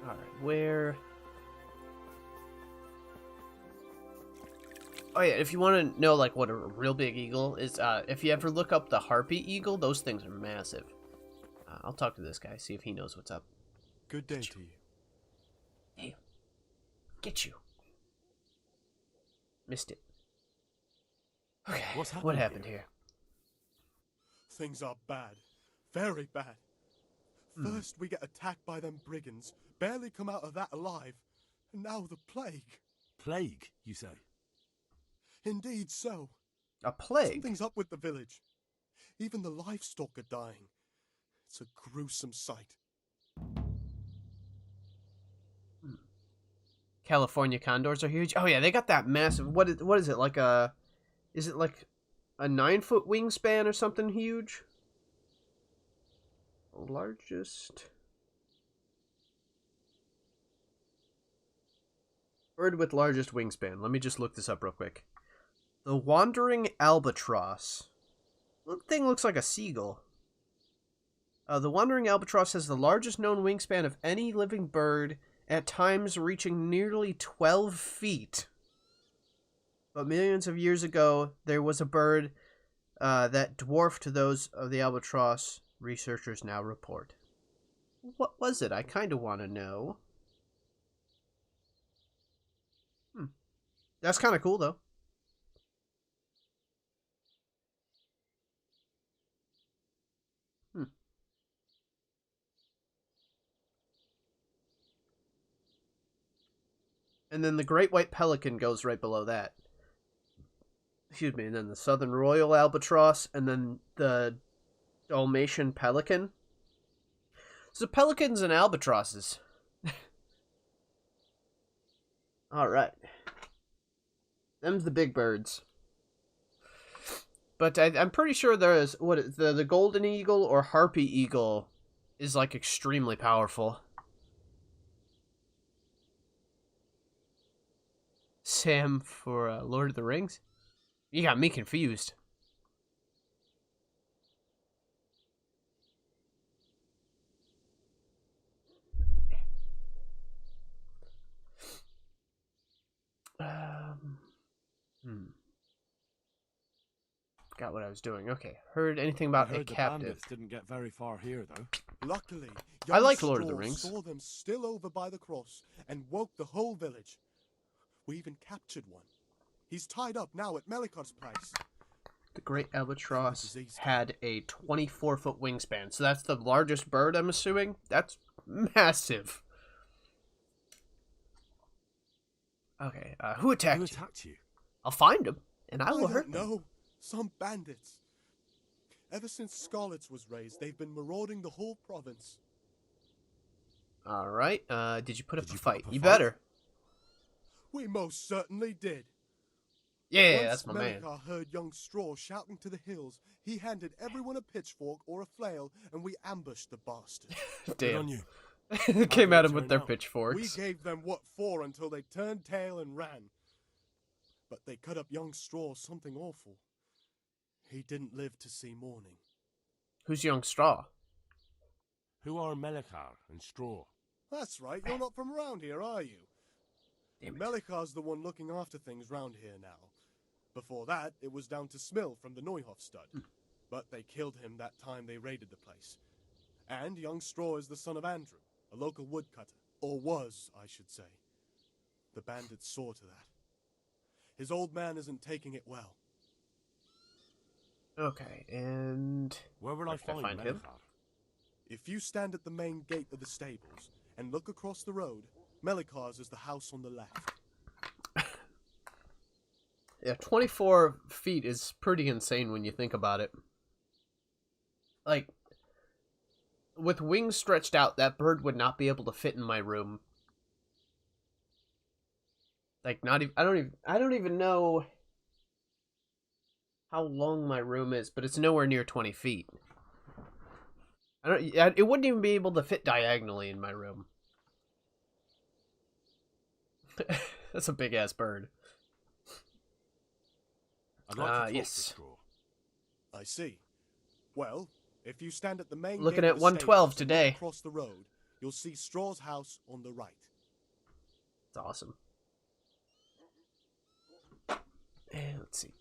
Alright, where... Oh yeah, if you want to know like what a real big eagle is, if you ever look up the harpy eagle, those things are massive. I'll talk to this guy, see if he knows what's up. Good day to you. Hey, get you. Missed it. Okay, what happened here? Things are bad. Very bad. First we get attacked by them brigands, barely come out of that alive. And now the plague. Plague, you say? Indeed so. A plague? Something's up with the village. Even the livestock are dying. It's a gruesome sight. California condors are huge. Oh yeah, they got that massive. What is it like a? Is it like a 9-foot wingspan or something huge? Largest bird with largest wingspan. Let me just look this up real quick. The wandering albatross. That thing looks like a seagull. The wandering albatross has the largest known wingspan of any living bird, at times reaching nearly 12 feet. But millions of years ago, there was a bird that dwarfed those of the albatross, researchers now report. What was it? I kind of want to know. That's kind of cool, though. And then the great white pelican goes right below that. Excuse me, and then the southern royal albatross, and then the Dalmatian pelican. So pelicans and albatrosses. Alright. Them's the big birds. But I'm pretty sure there is, the golden eagle or harpy eagle is like extremely powerful. Sam for Lord of the Rings? You got me confused. forgot what I was doing. Okay, heard anything I about a heard the captive? bandits didn't get very far here, though. Luckily, I young like Lord of the Straw Rings. saw them still over by the cross and woke the whole village. We even captured one. He's tied up now at Malakar's place. The great Albatross disease. had a 24-foot wingspan, so that's the largest bird, I'm assuming? That's massive. Okay, who attacked Who you? attacked you? I'll find him, and I will don't hurt them. know. Some bandits. Ever since Scarlet's was raised, they've been marauding the whole province. Alright, did you put up Did a you put fight? up a You fight? better. We most certainly did. Yeah, Once that's my man. Malakar heard young Straw shouting to the hills, he handed everyone a pitchfork or a flail, and we ambushed the bastard. Good on Damn. you. Came did at it him with turn their out? We pitchforks. gave them what for until they turned tail and ran. But they cut up young Straw something awful. He didn't live to see morning. Who's young Straw? Who are Malakar and Straw? That's right, you're not from around here, are you? Damn it. Melikar's the one looking after things round here now. Before that, it was down to Smill from the Neuhof stud. But they killed him that time they raided the place. And young Straw is the son of Andrew, a local woodcutter. Or was, I should say. The bandits saw to that. His old man isn't taking it well. Okay, and... Where will I Can I find find him? Malakar? If you stand at the main gate of the stables and look across the road, Melikar's is the house on the left. Yeah, 24 feet is pretty insane when you think about it. Like, with wings stretched out, that bird would not be able to fit in my room. Like, not even, I don't even know how long my room is, but it's nowhere near 20 feet. It wouldn't even be able to fit diagonally in my room. That's a big ass bird. I'd like to talk yes. to Straw. I see. Well, if you stand at the main Looking gate at of the 112 stables and look today. across the road, you'll see Straw's house on the right. It's awesome. And let's see.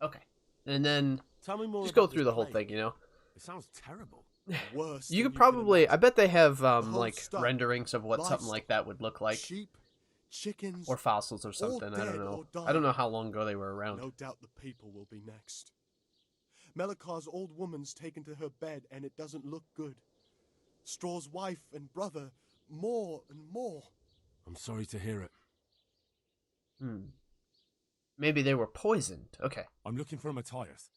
Okay. And then Tell me more just go about through this the whole plague. thing, you know? It sounds terrible. Worse. You than could probably, I imagine. bet they have, whole like, stuff. renderings of what something Livestock, like that would look like. Sheep, chickens, Or fossils or something, I dead don't know. or I don't know dying. how long ago they were around. No doubt the people will be next. Melikar's old woman's taken to her bed, and it doesn't look good. Straw's wife and brother, more and more. I'm sorry to hear it. Maybe they were poisoned. Okay. I'm looking for Matthias.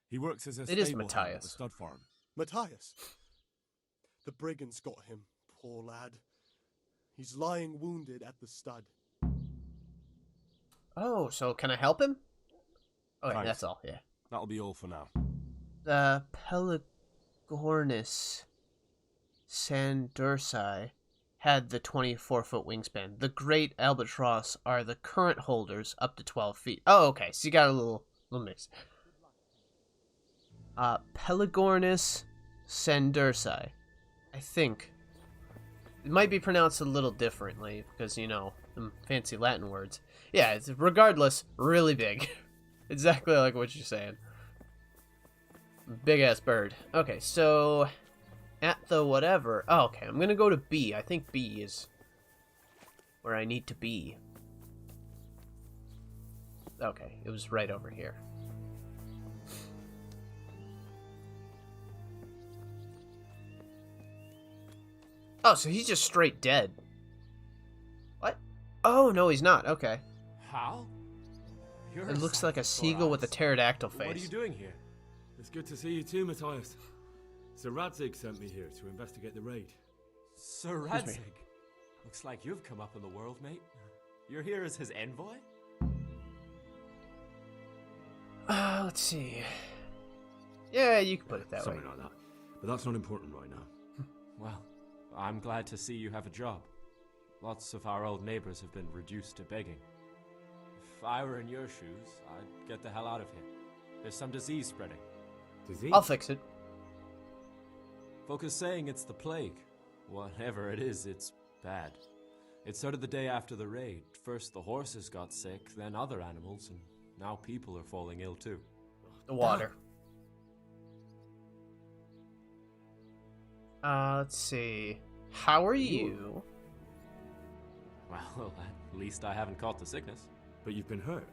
He works as a It is stable hand at the Matthias. stud farm. Matthias. The brigands got him, poor lad. He's lying wounded at the stud. Oh, so can I help him? Okay, Thanks. that's all, yeah. That'll be all for now. The Pelagornis Sandursai had the 24-foot wingspan. The Great Albatross are the current holders, up to 12 feet. Oh, okay, so you got a little mix. Pelagornis Sandursai. I think. It might be pronounced a little differently, because, you know, them fancy Latin words. Yeah, it's regardless, really big. Exactly like what you're saying. Big ass bird. Okay, so at the whatever. Oh, okay, I'm gonna go to B. I think B is where I need to be. Okay, it was right over here. Oh, so he's just straight dead. What? Oh, no, he's not. Okay. How? You're It looks like a seagull with a pterodactyl face. What are you doing here? It's good to see you too, Matthias. Sir Radzig sent me here to investigate the raid. Sir Excuse me. Radzig. Looks like you've come up in the world, mate. You're here as his envoy? Let's see. Yeah, you can put it that way. Something like that. But that's not important right now. Well, I'm glad to see you have a job. Lots of our old neighbors have been reduced to begging. If I were in your shoes, I'd get the hell out of here. There's some disease spreading. Disease? I'll fix it. Folk are saying it's the plague. Whatever it is, it's bad. It started the day after the raid. First the horses got sick, then other animals, and now people are falling ill too. The water. Let's see. How are you? Well, at least I haven't caught the sickness. But you've been hurt.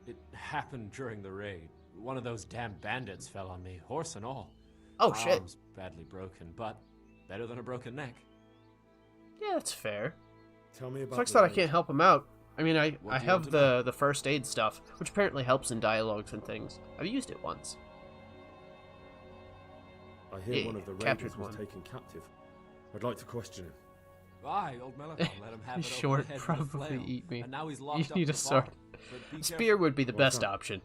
It happened during the raid. One of those damn bandits fell on me, horse and all. Oh, My shit. arm's badly broken, but better than a broken neck. Yeah, that's fair. Tell me about. Sucks the that I raid. can't help him out. I mean, I What do you have want to know? the first aid stuff, which apparently helps in dialogues and things. I've used it once. I hear Yeah, one of the captured raiders was one. taken captive. I'd like to question him. Aye, old Malakar let him have it Short, over the head probably with a flail, eat me. and now he's You locked up need in a sword. bottom. But be Spear careful. would be the What's best that? option.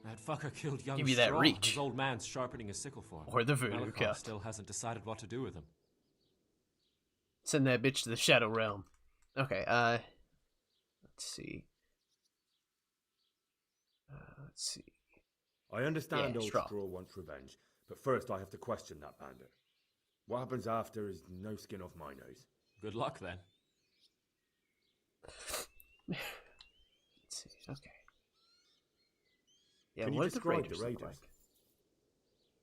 That fucker killed young Give you that Straw. reach. His old man's sharpening his sickle for him. Or the voodoo Malakar cut. still hasn't decided what to do with him. Send that bitch to the Shadow Realm. Okay, let's see. Let's see. I understand Yeah, old Straw. Straw wants revenge, but first I have to question that bandit. What happens after is no skin off my nose. Good luck then. Let's see. Okay. Yeah, Can you what did the describe Raiders the look raiders? like?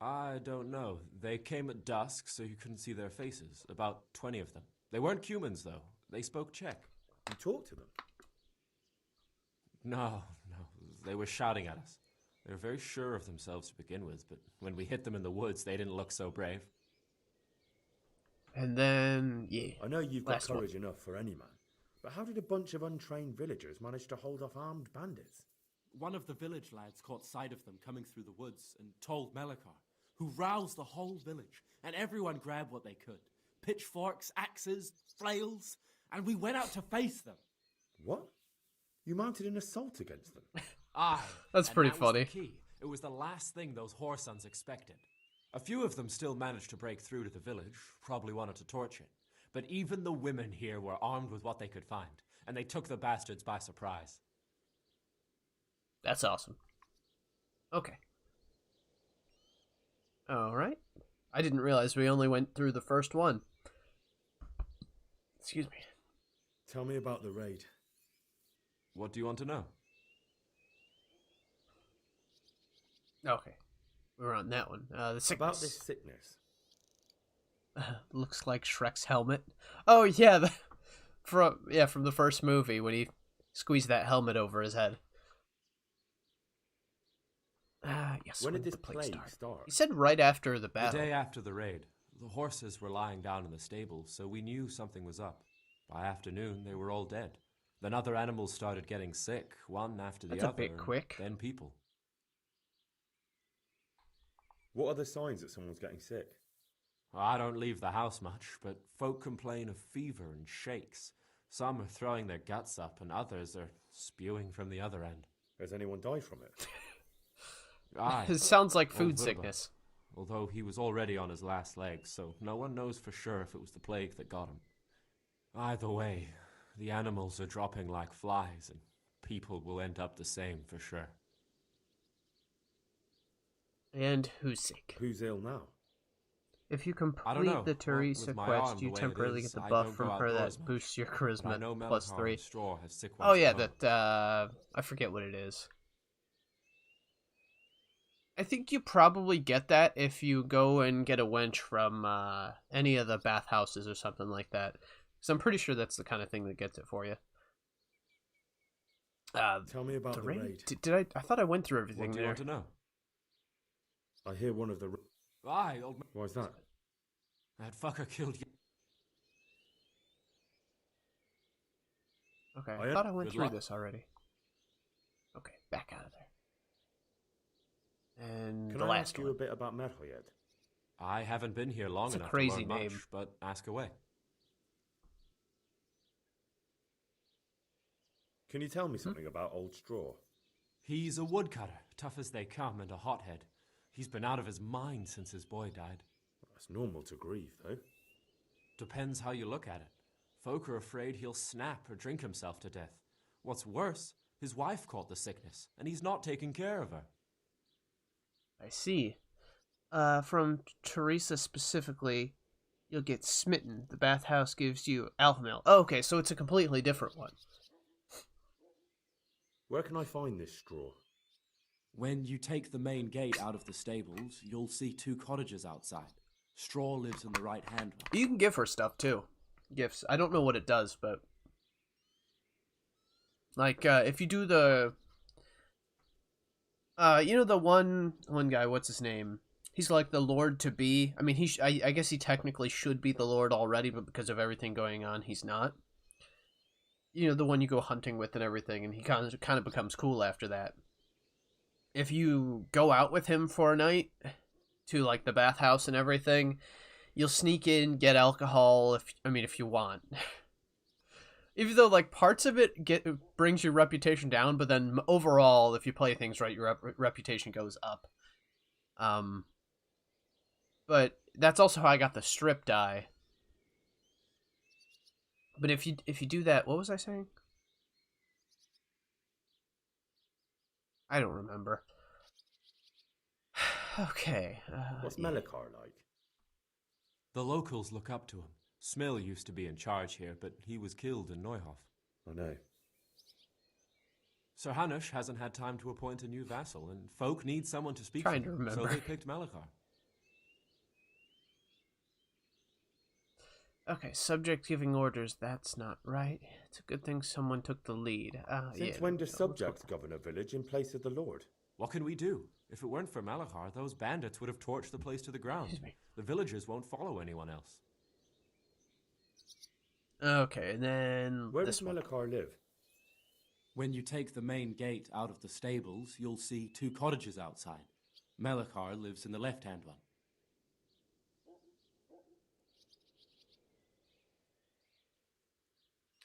I don't know. They came at dusk, so you couldn't see their faces. About 20 of them. They weren't humans, though. They spoke Czech. You talk to them. No. They were shouting at us. They were very sure of themselves to begin with, but when we hit them in the woods, they didn't look so brave. And then, yeah. I know you've got Last one. courage enough for any man, but how did a bunch of untrained villagers manage to hold off armed bandits? One of the village lads caught sight of them coming through the woods and told Malakar, who roused the whole village, and everyone grabbed what they could. Pitchforks, axes, flails, and we went out to face them. What? You mounted an assault against them? Aye. That's and pretty that was funny. the key. It was the last thing those whoresons expected. A few of them still managed to break through to the village, probably wanted to torch it. But even the women here were armed with what they could find, and they took the bastards by surprise. That's awesome. Okay. Alright. I didn't realize we only went through the first one. Excuse me. Tell me about the raid. What do you want to know? Okay. We were on that one. The sickness. About this sickness. Looks like Shrek's helmet. Oh, yeah. From the first movie when he squeezed that helmet over his head. Yes. When did this the plague start? He said right after the The battle. day after the raid, the horses were lying down in the stable, so we knew something was up. By afternoon, they were all dead. Then other animals started getting sick, one after the That's a other. bit quick. Then people. What are the signs that someone's getting sick? I don't leave the house much, but folk complain of fever and shakes. Some are throwing their guts up, and others are spewing from the other end. Has anyone died from it? Aye. It sounds like Old food Wilbur. sickness. Although he was already on his last legs, so no one knows for sure if it was the plague that got him. Either way, the animals are dropping like flies, and people will end up the same for sure. And who's sick? Who's ill now? If you I don't complete know. the Well, Teresa with my arm quest, the you way it temporarily is, get the I buff don't from go her that outdoors much. boosts your But I charisma know plus Malakar 3. and Straw has sick Oh ones yeah, at home. that I forget what it is. I think you probably get that if you go and get a wench from any of the bathhouses or something like that. Because I'm pretty sure that's the kind of thing that gets it for you. Tell me about the the raid? raid. Did I? I thought I went through everything What do you there. want to know? I hear one of the... Aye, old man. Why's that? That fucker killed you. Okay, I I thought I went Good through luck. this already. Okay, back out of there. And Can the I last ask you one. a bit about Merhoyed? I haven't been here long It's a enough crazy to learn name. much, but ask away. Can you tell me something about Old Straw? He's a woodcutter, tough as they come, and a hothead. He's been out of his mind since his boy died. That's normal to grieve, though. Depends how you look at it. Folk are afraid he'll snap or drink himself to death. What's worse, his wife caught the sickness, and he's not taking care of her. I see. From Teresa specifically, you'll get smitten. The bathhouse gives you alpha male. Oh, okay, so it's a completely different one. Where can I find this straw? When you take the main gate out of the stables, you'll see 2 cottages outside. Straw lives in the right-hand one. You can give her stuff, too. Gifts. I don't know what it does, but... Like, if you do the... you know the one guy, what's his name? He's like the Lord-to-be. I mean, I guess he technically should be the Lord already, but because of everything going on, he's not. You know, the one you go hunting with and everything, and he kind of becomes cool after that. If you go out with him for a night to, like, the bathhouse and everything, you'll sneak in, get alcohol, if you want. Even though, like, parts of it brings your reputation down, but then overall, if you play things right, your reputation goes up. But that's also how I got the strip die. But if you do that, what was I saying? I don't remember. Okay. What's Malakar like? The locals look up to him. Smill used to be in charge here, but he was killed in Neuhof. I know. Sir Hanush hasn't had time to appoint a new vassal, and folk need someone to speak Trying for to them, so remember. they picked Malakar. Okay, subject giving orders, that's not right. It's a good thing someone took the lead. Since when do subjects govern a village in place of the lord? What can we do? If it weren't for Malakar, those bandits would have torched the place to the ground. The villagers won't follow anyone else. Okay, and then... Where does Malakar live? When you take the main gate out of the stables, you'll see 2 cottages outside. Malakar lives in the left-hand one.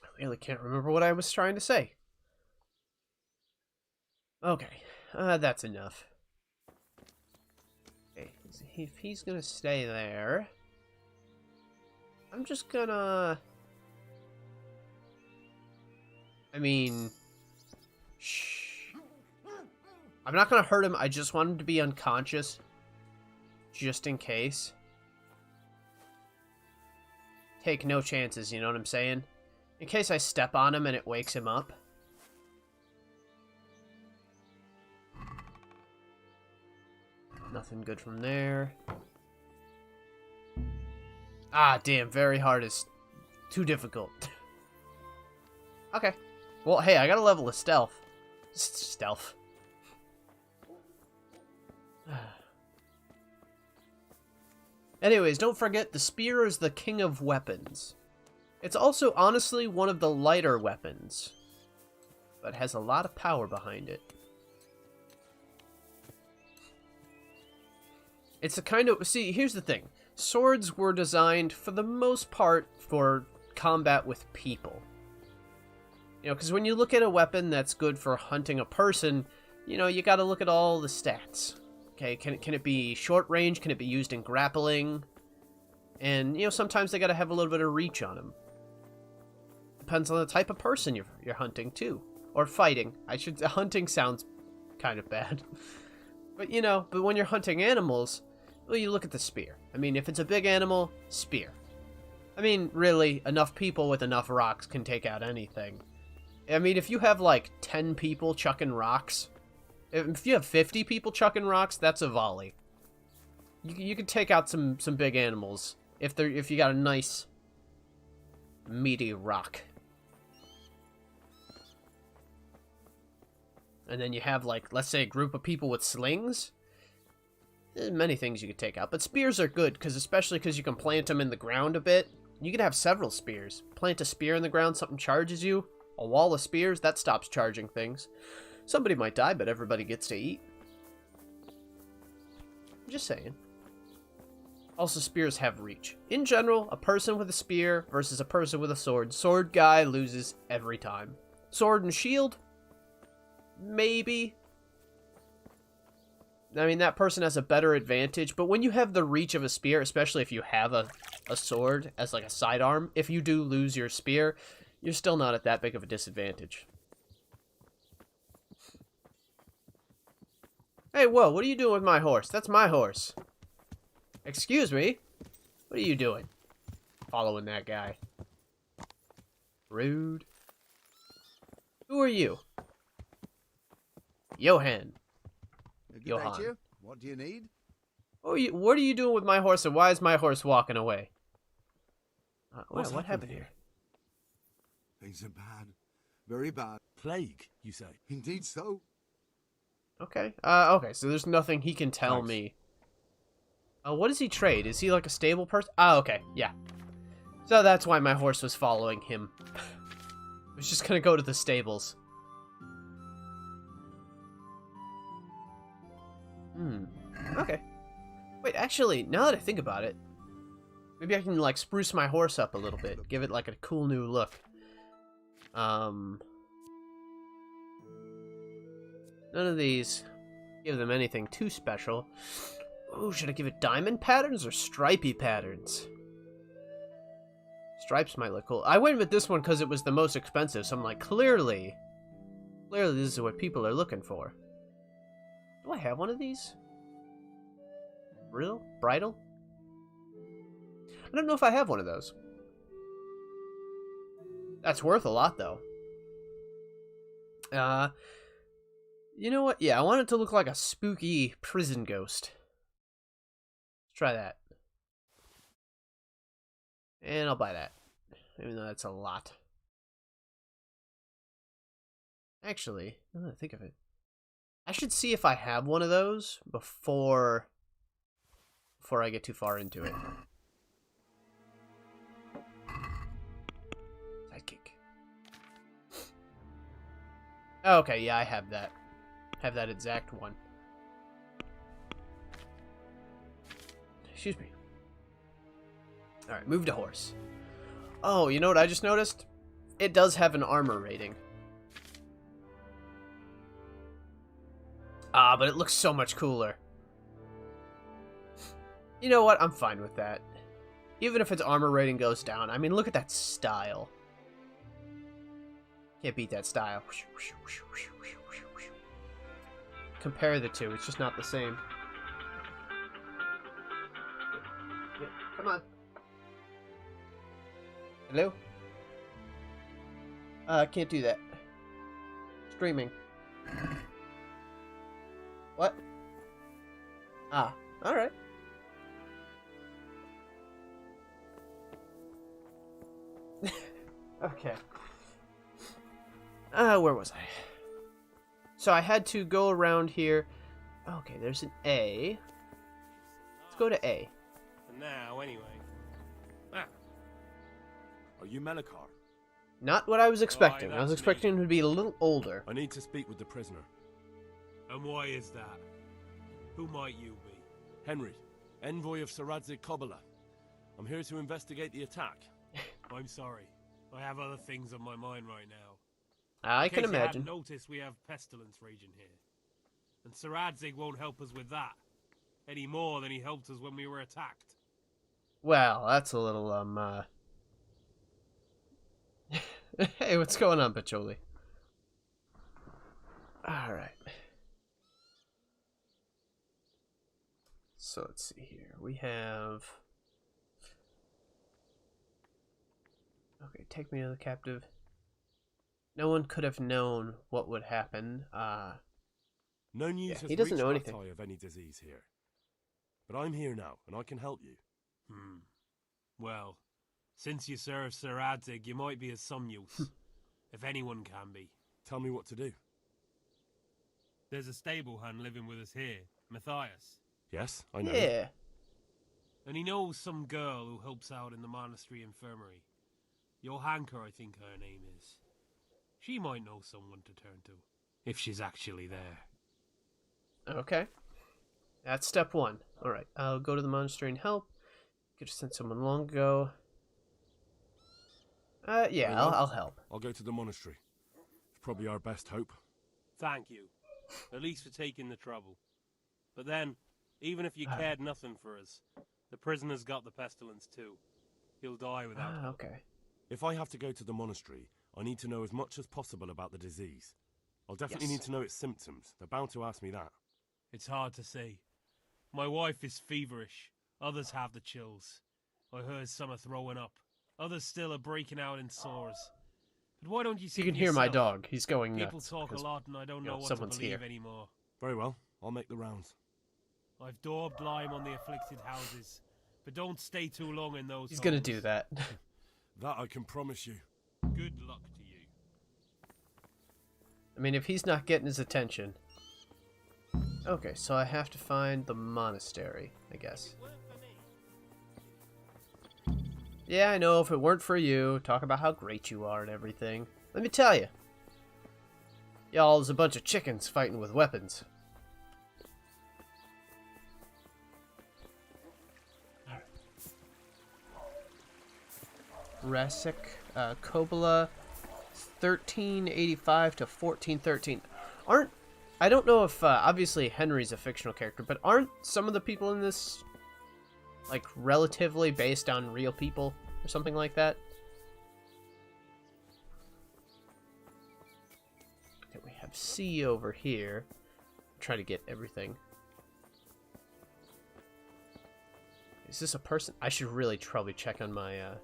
I really can't remember what I was trying to say. Okay, that's enough. Okay, if he's gonna stay there, I'm just gonna... I mean... Shh. I'm not gonna hurt him, I just want him to be unconscious. Just in case. Take no chances, you know what I'm saying? In case I step on him and it wakes him up. Nothing good from there. Ah, damn, very hard is too difficult. Okay. Well, hey, I got a level of stealth. Stealth. Anyways, don't forget, the spear is the king of weapons. It's also, honestly, one of the lighter weapons, but has a lot of power behind it. It's a kind of... See, here's the thing. Swords were designed, for the most part, for combat with people. You know, because when you look at a weapon that's good for hunting a person, you know, you gotta look at all the stats. Okay, can it be short range? Can it be used in grappling? And, you know, sometimes they gotta have a little bit of reach on them. Depends on the type of person you're hunting, too. Or fighting. Hunting sounds kind of bad. But, you know, when you're hunting animals, well, you look at the spear. I mean, if it's a big animal, spear. I mean, really, enough people with enough rocks can take out anything. I mean, if you have, like, 10 people chucking rocks, if you have 50 people chucking rocks, that's a volley. You can take out some big animals if you got a nice, meaty rock. And then you have, like, let's say a group of people with slings. There's many things you could take out. But spears are good, especially because you can plant them in the ground a bit. You can have several spears. Plant a spear in the ground, something charges you. A wall of spears, that stops charging things. Somebody might die, but everybody gets to eat. I'm just saying. Also, spears have reach. In general, a person with a spear versus a person with a sword. Sword guy loses every time. Sword and shield? Maybe. I mean, that person has a better advantage, but when you have the reach of a spear, especially if you have a sword as like a sidearm, if you do lose your spear, you're still not at that big of a disadvantage. Hey, whoa, what are you doing with my horse? That's my horse. Excuse me? What are you doing? Following that guy. Rude. Who are you? Johan. Good Johan. day to you. What do you need? Oh, what are you doing with my horse, and why is my horse walking away? What happened here? Things are bad. Very bad. Plague, you say? Indeed so. Okay. Okay, so there's nothing he can tell Thanks. me. What does he trade? Is he like a stable person? Okay, yeah. So that's why my horse was following him. I was just gonna go to the stables. Okay. Wait, actually, now that I think about it, maybe I can, like, spruce my horse up a little bit. Give it, like, a cool new look. None of these give them anything too special. Ooh, should I give it diamond patterns or stripy patterns? Stripes might look cool. I went with this one because it was the most expensive, so I'm like, clearly this is what people are looking for. Do I have one of these? Bridle? I don't know if I have one of those. That's worth a lot, though. You know what? Yeah, I want it to look like a spooky prison ghost. Let's try that. And I'll buy that. Even though that's a lot. Actually, now that I think of it, I should see if I have one of those before I get too far into it. Sidekick. Okay, yeah, I have that. Have that exact one. Excuse me. Alright, move to horse. Oh, you know what I just noticed? It does have an armor rating. Ah, but it looks so much cooler. You know what? I'm fine with that. Even if its armor rating goes down. I mean, look at that style. Can't beat that style. Compare the two. It's just not the same. Yeah, come on. Hello? Can't do that. Streaming. What? Ah, alright. Okay. Where was I? So I had to go around here. Okay, there's an A. Let's go to A. And now, anyway. Are you Malakar? Not what I was expecting. I was that's expecting him to be a little older. I need to speak with the prisoner. And why is that? Who might you be? Henry, envoy of Sir Radzig Kobyla. I'm here to investigate the attack. I'm sorry. I have other things on my mind right now. I can In case you imagine. hadn't noticed, we have pestilence raging here. And Sir Radzig won't help us with that. Any more than he helped us when we were attacked. Well, that's a little, Hey, what's going on, Pacholi? Alright. So, let's see here. We have... Okay, take me to the captive. No one could have known what would happen. No news Yeah, has he doesn't reached know anything. Ratai of any disease here. But I'm here now, and I can help you. Well, since you serve Sir Radzig, you might be of some use. If anyone can be. Tell me what to do. There's a stable hand living with us here, Matthias. Yes, I know. Yeah. And he knows some girl who helps out in the monastery infirmary. Johanka, I think her name is. She might know someone to turn to, if she's actually there. Okay. That's step one. Alright, I'll go to the monastery and help. Could have sent someone long ago. Yeah, Very well. I'll help. I'll go to the monastery. It's probably our best hope. Thank you. At least for taking the trouble. But then, even if you cared nothing for us, the prisoner's got the pestilence too. He'll die without it. Okay. If I have to go to the monastery, I need to know as much as possible about the disease. I'll definitely need to know its symptoms. They're bound to ask me that. It's hard to say. My wife is feverish. Others have the chills. I heard some are throwing up. Others still are breaking out in sores. But why don't you see You can for hear my yourself? dog. He's going People nuts. talk a 'cause, lot and I don't you know what to someone's believe here. anymore. Very well. I'll make the rounds. I've daubed lime on the afflicted houses, but don't stay too long in those He's gonna homes. do that. That I can promise you. Good luck to you. I mean, if he's not getting his attention. Okay, so I have to find the monastery, I guess. Yeah, I know, if it weren't for you, talk about how great you are and everything. Let me tell you. Y'all's a bunch of chickens fighting with weapons. Rasek, Kobola, 1385 to 1413. I don't know if, obviously Henry's a fictional character, but aren't some of the people in this, like, relatively based on real people or something like that? Okay, we have C over here. Try to get everything. Is this a person? I should really probably check on my, Can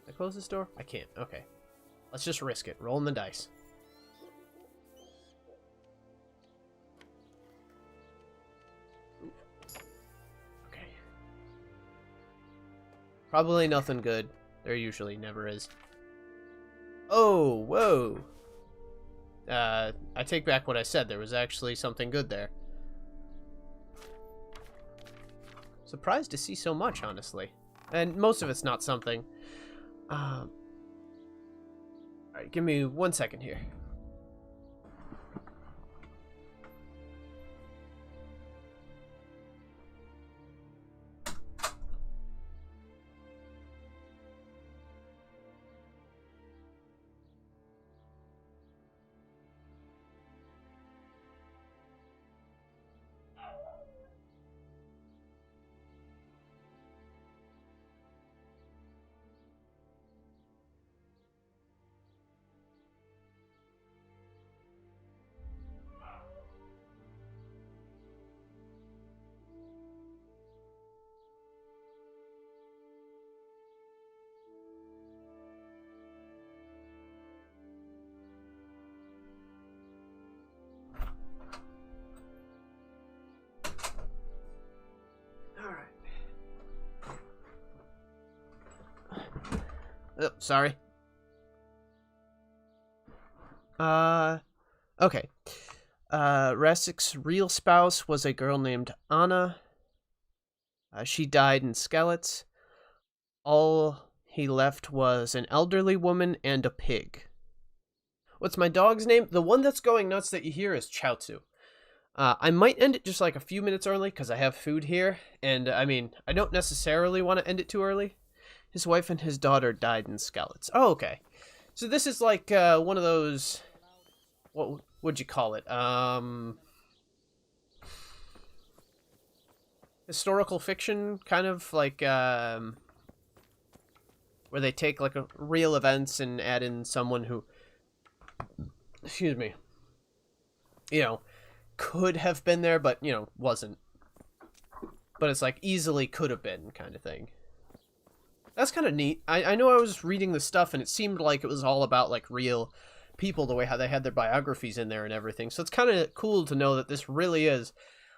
I close this door? I can't. Okay. Let's just risk it. Rolling the dice. Okay. Probably nothing good. There usually never is. Oh, whoa. I take back what I said. There was actually something good there. Surprised to see so much, honestly. And most of it's not something. Alright, give me 1 second here. Oh, sorry. Okay. Rasik's real spouse was a girl named Anna. She died in Skellets. All he left was an elderly woman and a pig. What's my dog's name? The one that's going nuts that you hear is Chaozu. I might end it just like a few minutes early because I have food here. And, I mean, I don't necessarily want to end it too early. His wife and his daughter died in Skellets. Oh, okay. So this is like one of those... What would you call it? Historical fiction, kind of like... where they take like real events and add in someone who... Excuse me. You know, could have been there, but, you know, wasn't. But it's like easily could have been kind of thing. That's kind of neat. I know I was reading the stuff and it seemed like it was all about like real people, the way how they had their biographies in there and everything. So it's kind of cool to know that this really is,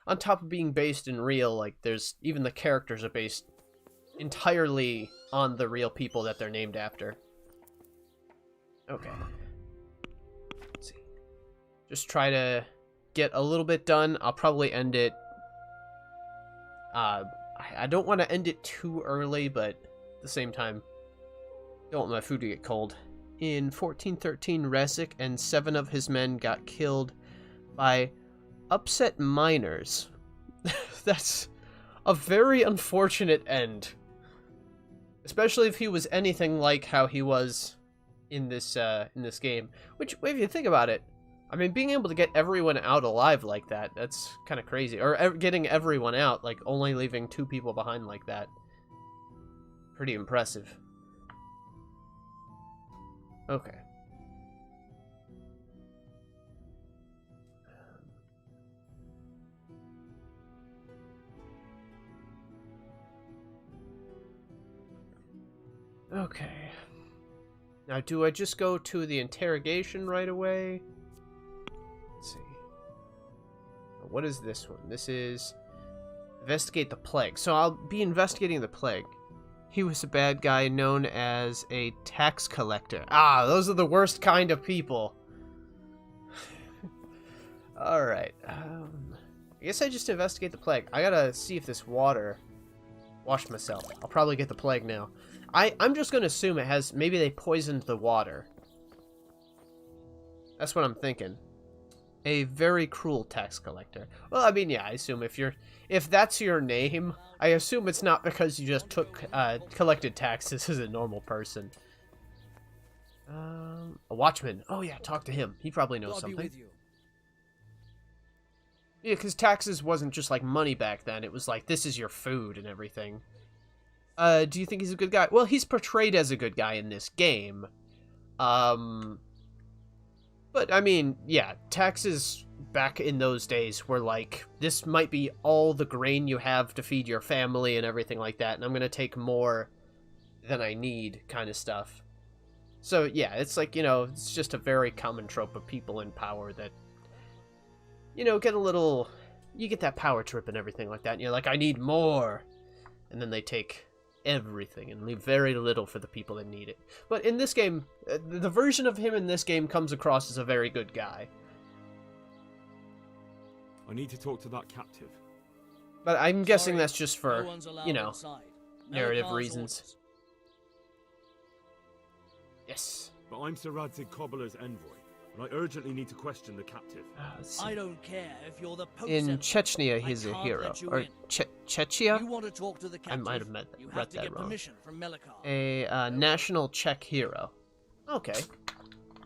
on top of being based in real, like there's even the characters are based entirely on the real people that they're named after. Okay. Let's see. Just try to get a little bit done. I'll probably end it. I don't want to end it too early, but at the same time, don't want my food to get cold. In 1413, Rasik and 7 of his men got killed by upset miners. That's a very unfortunate end. Especially if he was anything like how he was in this game. Which, if you think about it, I mean, being able to get everyone out alive like that, that's kind of crazy. Or getting everyone out, like only leaving 2 people behind like that. Pretty impressive. Okay. Okay. Now, do I just go to the interrogation right away? Let's see. What is this one? This is investigate the plague. So I'll be investigating the plague. He was a bad guy known as a tax collector. Ah, those are the worst kind of people. Alright. I guess I just investigate the plague. I gotta see if this water... Wash myself. I'll probably get the plague now. I'm just gonna assume it has... Maybe they poisoned the water. That's what I'm thinking. A very cruel tax collector. Well, I mean, yeah, I assume if that's your name, I assume it's not because you just collected taxes as a normal person. A watchman. Oh yeah, talk to him. He probably knows something. Yeah, because taxes wasn't just like money back then. It was like, this is your food and everything. Do you think he's a good guy? Well, he's portrayed as a good guy in this game. But, I mean, yeah, taxes back in those days were like, this might be all the grain you have to feed your family and everything like that, and I'm going to take more than I need kind of stuff. So, yeah, it's like, you know, it's just a very common trope of people in power that, you know, get a little... You get that power trip and everything like that, and you're like, I need more! And then they take everything and leave very little for the people that need it. But in this game, the version of him in this game comes across as a very good guy. I need to talk to that captive. But I'm guessing that's just for, you know, narrative reasons. Yes. But I'm Sir Radzig Cobbler's envoy, and I urgently need to question the captive. I don't care if you're the Pope's in envoy. Chechnya, he's a hero. Or Chechnya? You want to talk to the captive, I might have read that wrong. Permission from Malakar. A national Czech hero. Okay,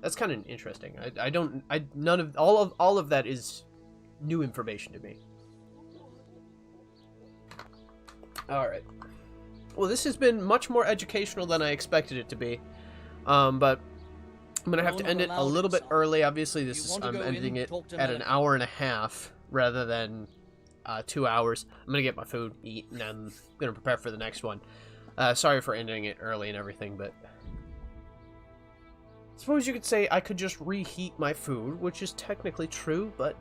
that's kind of interesting. All of that is new information to me. All right. Well, this has been much more educational than I expected it to be. But I'm gonna have to end it a little bit early. Obviously, I'm ending it at an hour and a half rather than 2 hours. I'm gonna get my food, eat, and I'm gonna prepare for the next one. Sorry for ending it early and everything, but I suppose you could say I could just reheat my food, which is technically true, but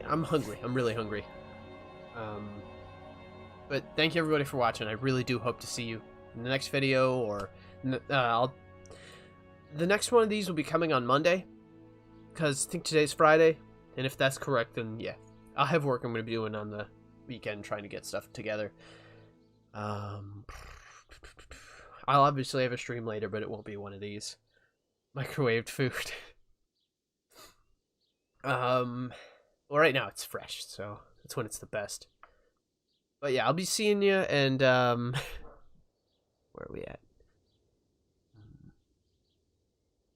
I'm hungry. I'm really hungry. But thank you everybody for watching. I really do hope to see you in the next video, or the next one of these will be coming on Monday, because I think today's Friday, and if that's correct, then yeah, I'll have work I'm going to be doing on the weekend trying to get stuff together. I'll obviously have a stream later, but it won't be one of these. Microwaved food. Well, right now it's fresh, so that's when it's the best. But yeah, I'll be seeing you, and where are we at?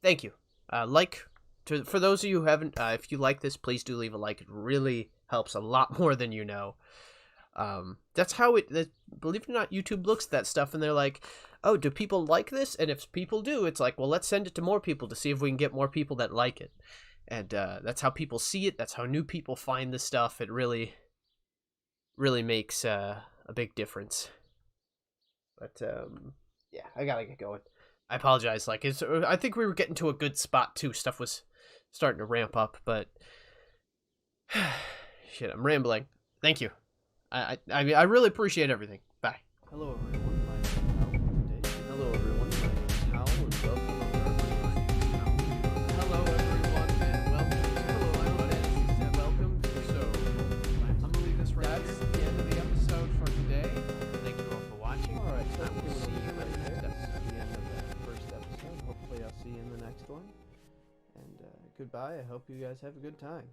Thank you. For those of you who haven't, if you like this, please do leave a like. It really helps a lot more than you know. That's how believe it or not, YouTube looks at that stuff and they're like, oh, do people like this? And if people do, it's like, well, let's send it to more people to see if we can get more people that like it. And that's how people see it. That's how new people find this stuff. It really makes a big difference. But yeah, I gotta get going. I apologize. Like, I think we were getting to a good spot too. Stuff was starting to ramp up, but shit, I'm rambling. Thank you. I really appreciate everything. Bye. Hello everyone. My name is Hal. Hello everyone. My name is Hal, and welcome. Hello everyone, and welcome. So, I'm gonna leave this right here. That's the end of the episode for today. Thank you all for watching. All right, so we'll see you in the next episode. The end of that first episode. Hopefully, I'll see you in the next one. And goodbye. I hope you guys have a good time.